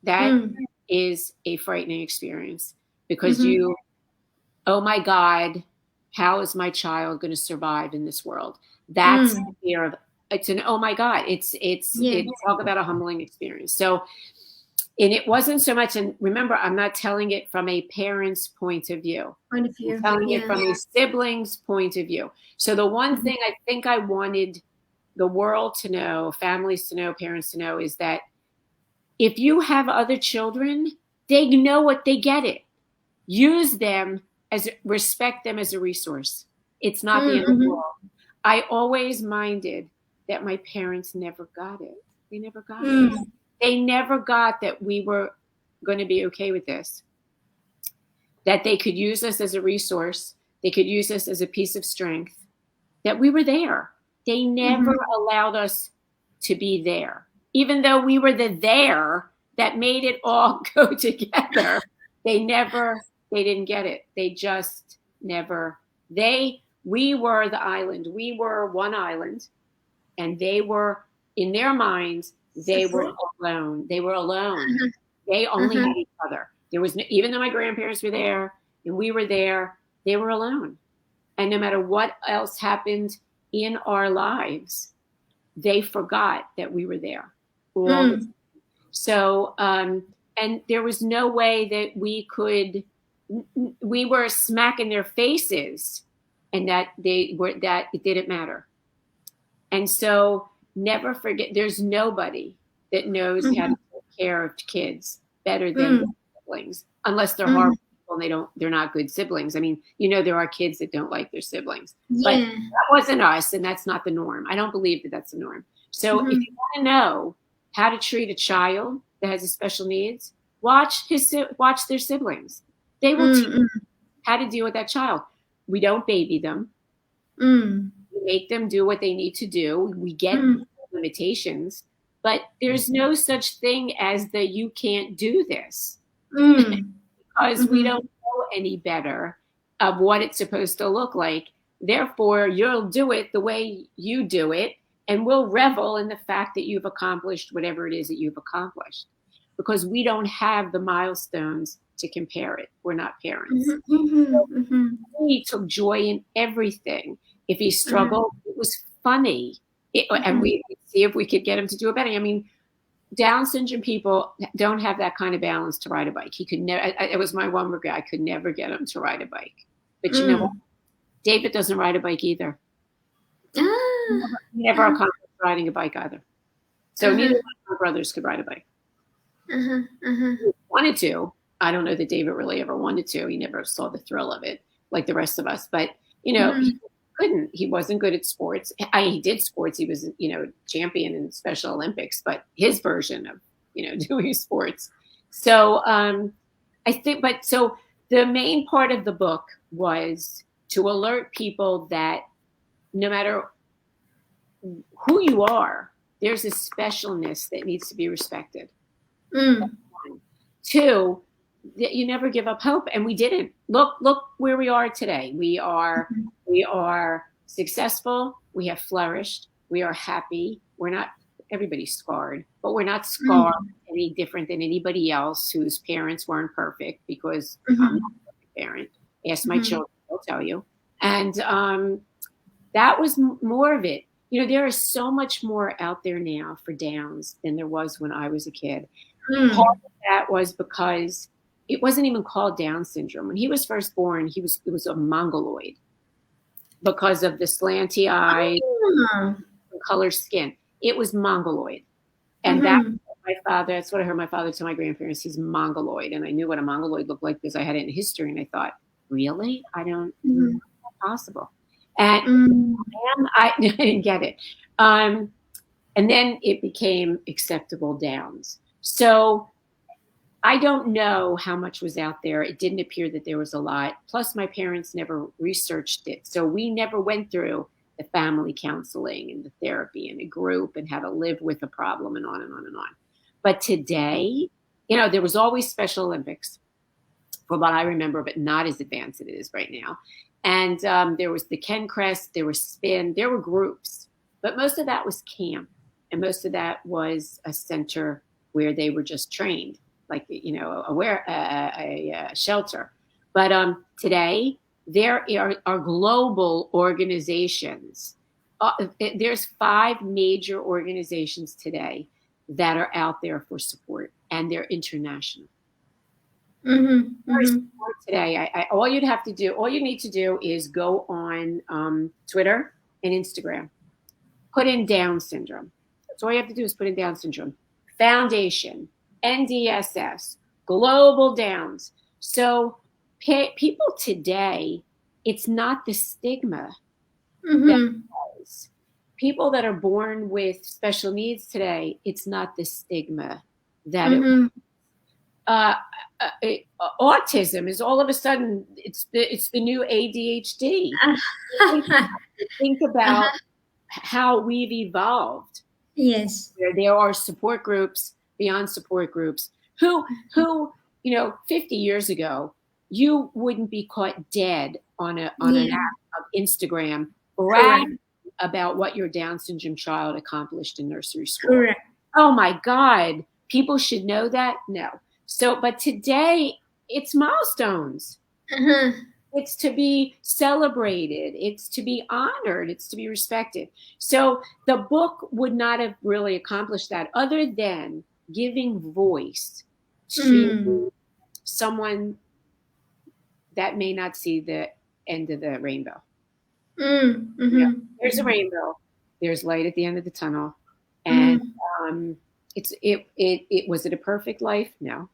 that Mm. is a frightening experience because Mhm. oh my God, how is my child going to survive in this world? That's Mm. the fear of it's an oh my God, it's Yeah. talk about a humbling experience. So, and it wasn't so much, and remember, I'm not telling it from a parent's point of view. Point of I'm view. telling it Yeah. from a sibling's point of view. So the one Mhm. thing I think I wanted the world to know, families to know, parents to know is that if you have other children, they know what they get it. Use them respect them as a resource. It's not the end of the world. I always minded that my parents never got it. They never got it. They never got that we were going to be okay with this, that they could use us as a resource. They could use us as a piece of strength, that we were there. They never allowed us to be there, even though we were the there that made it all go together. They didn't get it. They just never, we were the island. We were one island, and they were, in their minds, they were alone. They were alone. They only had each other. There was even though my grandparents were there and we were there, they were alone. And no matter what else happened in our lives, they forgot that we were there. So, and there was no way that we were smacking their faces, and that it didn't matter. And so never forget, there's nobody that knows how to take care of kids better than siblings, unless they're horrible and they're not good siblings. I mean, there are kids that don't like their siblings, but that wasn't us, and that's not the norm. I don't believe that that's the norm. So if you want to know how to treat a child that has special needs, watch their siblings. They will teach you how to deal with that child. We don't baby them. We make them do what they need to do. We get limitations, but there's no such thing as the you can't do this, because we don't know any better of what it's supposed to look like. Therefore, you'll do it the way you do it, and we'll revel in the fact that you've accomplished whatever it is that you've accomplished, because we don't have the milestones to compare it. We're not parents. So he took joy in everything. If he struggled, it was funny. And we see if we could get him to do it better. I mean, Down syndrome people don't have that kind of balance to ride a bike. He could never. It was my one regret. I could never get him to ride a bike. But you know what? David doesn't ride a bike either. He never accomplished riding a bike either. So neither of my brothers could ride a bike. He wanted to. I don't know that David really ever wanted to. He never saw the thrill of it like the rest of us. But, he couldn't. He wasn't good at sports. He did sports. He was, champion in Special Olympics, but his version of, doing sports. So I think, so the main part of the book was to alert people that no matter who you are, there's a specialness that needs to be respected. Two, that you never give up hope, and we didn't. Look where we are today. We are successful. We have flourished. We are happy. We're not. Everybody's scarred, but we're not scarred any different than anybody else whose parents weren't perfect, because I'm not a perfect parent. Ask my children; they'll tell you. And that was more of it. There is so much more out there now for Downs than there was when I was a kid. Part of that was because it wasn't even called Down syndrome. When he was first born, it was a mongoloid because of the slanty eye, color skin. It was mongoloid. And that's what I heard my father tell my grandparents. He's mongoloid. And I knew what a mongoloid looked like because I had it in history. And I thought, really? I don't, that's not possible. And I didn't get it. And then it became acceptable Downs. So I don't know how much was out there. It didn't appear that there was a lot. Plus, my parents never researched it. So we never went through the family counseling and the therapy and a group and how to live with a problem and on and on and on. But today, there was always Special Olympics, from what I remember, but not as advanced as it is right now. And there was the Ken Crest, there was spin, there were groups. But most of that was camp. And most of that was a center where they were just trained, like, a shelter. But today, there are global organizations. There's 5 major organizations today that are out there for support, and they're international. Today, all you need to do is go on Twitter and Instagram. Put in Down syndrome. That's all you have to do is put in Down syndrome. Foundation. NDSS, global Downs. So people today, it's not the stigma that Mm-hmm. was. People that are born with special needs today, it's not the stigma that it was. Mm-hmm. Uh, Autism is all of a sudden it's the new ADHD. Think about Uh-huh. how we've evolved. Yes. There are support groups beyond support groups who 50 years ago you wouldn't be caught dead on an Yeah. app of Instagram Correct. bragging about what your Down syndrome child accomplished in nursery school. Correct. Oh my God, people should know that. No. So but today it's milestones. Uh-huh. It's to be celebrated. It's to be honored. It's to be respected. So the book would not have really accomplished that other than giving voice Mm. to someone that may not see the end of the rainbow. Mm. You know, Mm-hmm. there's a rainbow. There's light at the end of the tunnel. And Mm. it was it a perfect life? No,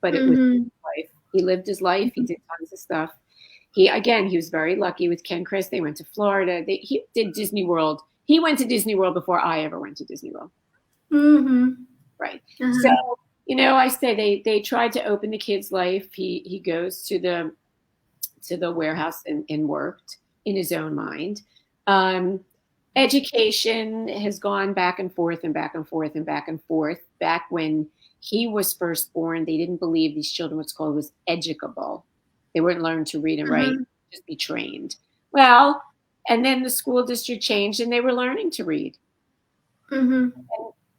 but it was Mm-hmm. life. He lived his life. He did tons of stuff. He was very lucky with Ken Chris. They went to Florida. He did Disney World. He went to Disney World before I ever went to Disney World. Mm-hmm. Right. So, Uh-huh. I say they tried to open the kid's life. He goes to the warehouse and worked in his own mind. Um, Education has gone back and forth and back and forth and back and forth. Back when he was first born, they didn't believe these children, what's called, was educable. They wouldn't learn to read and write, Uh-huh. just be trained. Well, and then the school district changed and they were learning to read. Mm-hmm.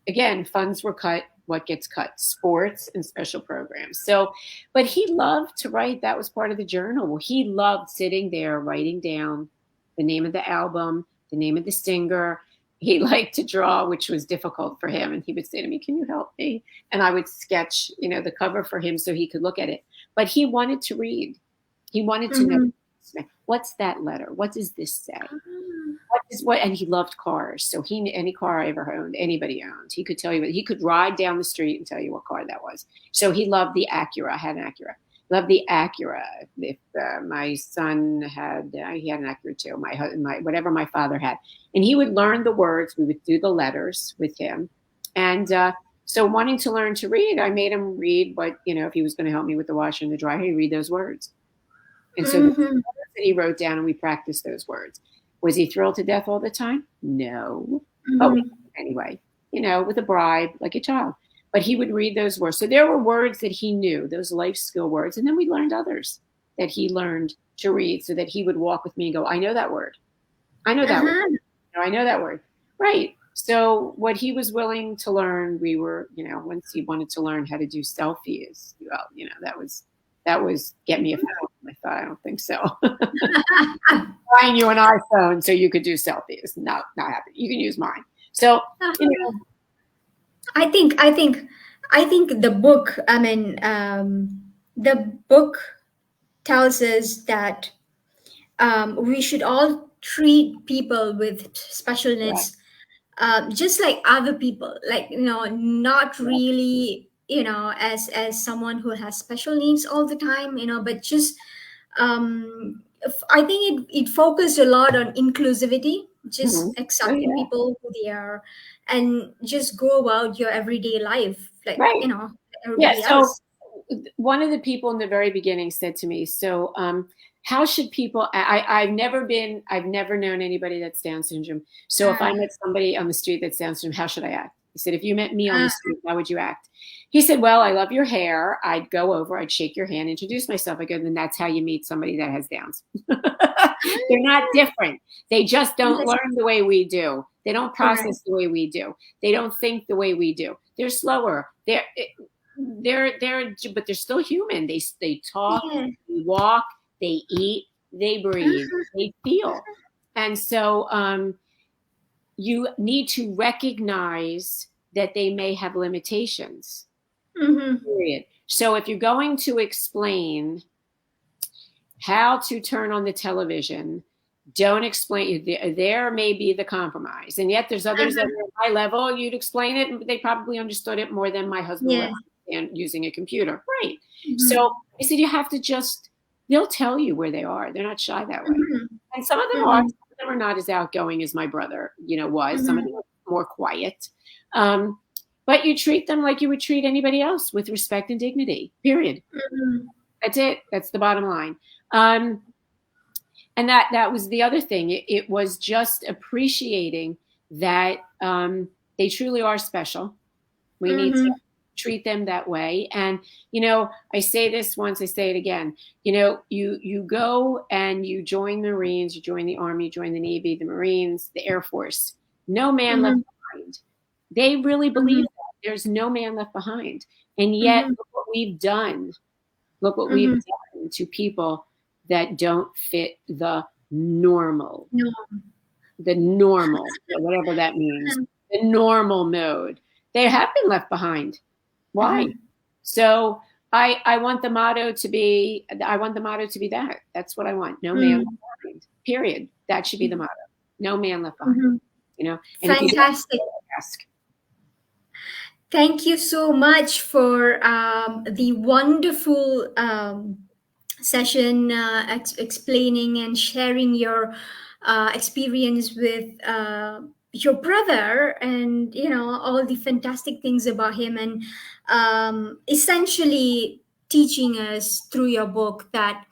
Again, funds were cut. What gets cut? Sports and special programs. So, but he loved to write. That was part of the journal. He loved sitting there writing down the name of the album, the name of the singer. He liked to draw, which was difficult for him. And he would say to me, "Can you help me?" And I would sketch, the cover for him so he could look at it. But he wanted to read. He wanted to know, Mm-hmm. what's that letter? What does this say? And he loved cars. So any car I ever owned, anybody owned, he could tell you. He could ride down the street and tell you what car that was. So he loved the Acura. I had an Acura. Loved the Acura. If my son had, he had an Acura too. My whatever my father had, and he would learn the words. We would do the letters with him, and so wanting to learn to read, I made him read. But if he was going to help me with the washer and the dryer, he'd read those words. And so the words Mm-hmm. that he wrote down, and we practiced those words. Was he thrilled to death all the time? No. But Mm-hmm. anyway, with a bribe, like a child. But he would read those words. So there were words that he knew, those life skill words. And then we learned others that he learned to read so that he would walk with me and go, I know that word. I know that word. Uh-huh. I know that word. Right. So what he was willing to learn, we were, once he wanted to learn how to do selfies, well, that was get me a phone. I thought, I don't think so. Buying you an iPhone so you could do selfies. Not happening. You can use mine. So, you know, I think the book, the book tells us that we should all treat people with special right, needs just like other people, like not right. really as someone who has special needs all the time, but just I think it focused a lot on inclusivity, just Mhm. Oh, accepting yeah. people who they are, and just go about your everyday life like Right. Yeah. everybody So else. one of the people in the very beginning said to me, so how should people, I've never known anybody that's Down syndrome. So if uh, I met somebody on the street that's Down syndrome, how should I act? He said, if you met me on uh, the street, how would you act? He said, well, I love your hair. I'd go over, I'd shake your hand, introduce myself. I go, then that's how you meet somebody that has Downs. They're not different. They just don't yes, learn the way we do. They don't correct. process the way we do. They don't think the way we do. They're slower. But they're still human. They talk, Yeah. they walk, they eat, they breathe, Uh-huh. they feel. And so you need to recognize that they may have limitations. Mm-hmm. Period. So if you're going to explain how to turn on the television Don't explain. There may be the compromise, and yet there's others that are at high level. You'd explain it, and they probably understood it more than my husband will Yeah. understand using a computer. Right. Mhm. So I said, you have to just. They'll tell you where they are. They're not shy that way, and some of them are. Some of them are not as outgoing as my brother, was. Some of them are more quiet. But you treat them like you would treat anybody else, with respect and dignity. Period. That's it. That's the bottom line. And that was the other thing. It was just appreciating that they truly are special. We need to treat them that way. And, I say this once, I say it again. You go and you join the Marines, you join the Army, you join the Navy, the Marines, the Air Force. No man left behind. They really believe that. There's no man left behind. And yet, look what we've done. Look what we've done to people that don't fit the normal, whatever that means, the normal mode. They have been left behind. Why? So I want the motto to be, that. That's what I want. No man left behind. Period. That should be the motto. No man left behind. And Fantastic. Ask. Thank you so much for the wonderful session, explaining and sharing your experience with your brother, and all the fantastic things about him, and essentially teaching us through your book that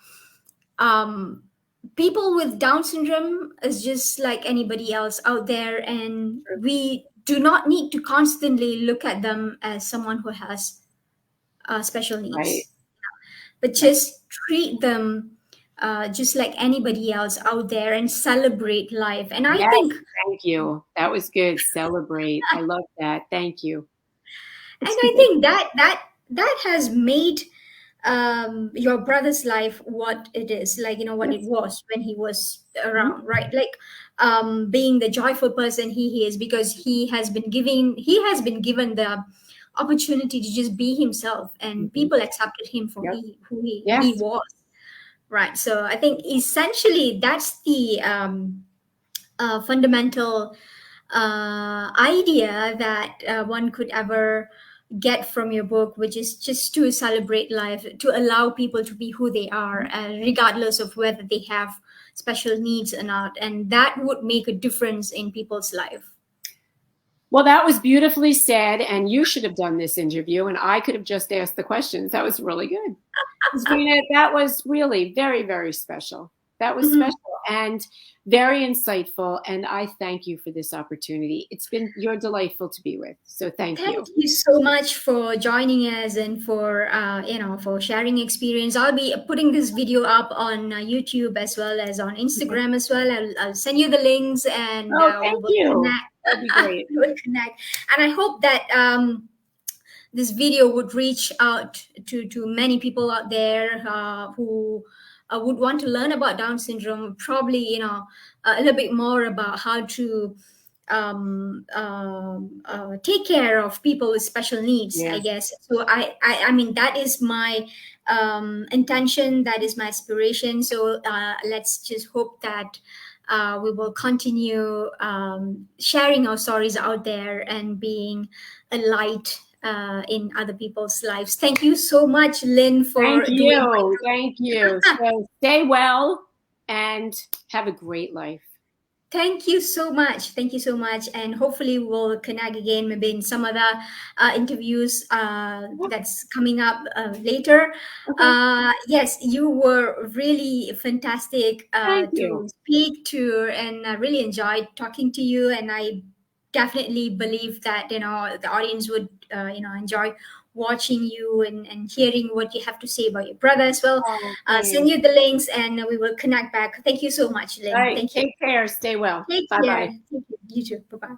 people with Down syndrome is just like anybody else out there, and we do not need to constantly look at them as someone who has special needs. Right. But just treat them just like anybody else out there, and celebrate life. And I think, thank you. That was good. Celebrate. I love that. Thank you. And I think that has made your brother's life what it is, like, what it was when he was around, right? Like being the joyful person he is, because he has been given the opportunity to just be himself, and people accepted him for who he was, right? So I think essentially that's the fundamental idea that one could ever get from your book, which is just to celebrate life, to allow people to be who they are, regardless of whether they have special needs or not, and that would make a difference in people's life. Well, that was beautifully said, and you should have done this interview, and I could have just asked the questions. That was really good. Gynedd, that was really very, very special. That was special and very insightful, and I thank you for this opportunity. You're delightful to be with, so thank you. Thank you so much for joining us and for for sharing experience. I'll be putting this video up on YouTube as well as on Instagram as well. I'll send you the links, and thank you. Connect. That'd be great. We'll connect, and I hope that this video would reach out to many people out there who would want to learn about Down syndrome, probably a little bit more about how to take care of people with special needs. I guess so. I mean, that is my intention, that is my aspiration. So let's just hope that we will continue sharing our stories out there and being a light in other people's lives. Thank you so much, Lynn, for Thank you. So stay well and have a great life. Thank you so much. Thank you so much. And hopefully we'll connect again, maybe in some other interviews that's coming up later. Yes, you were really fantastic to speak to, and I really enjoyed talking to you. And I definitely believe that, the audience would, enjoy watching you and hearing what you have to say about your brother as well. Send you the links, and we will connect back. Thank you so much, Lynn. Right. Thank you. Take care. Stay well. Take Bye-bye. care. You too. Bye-bye.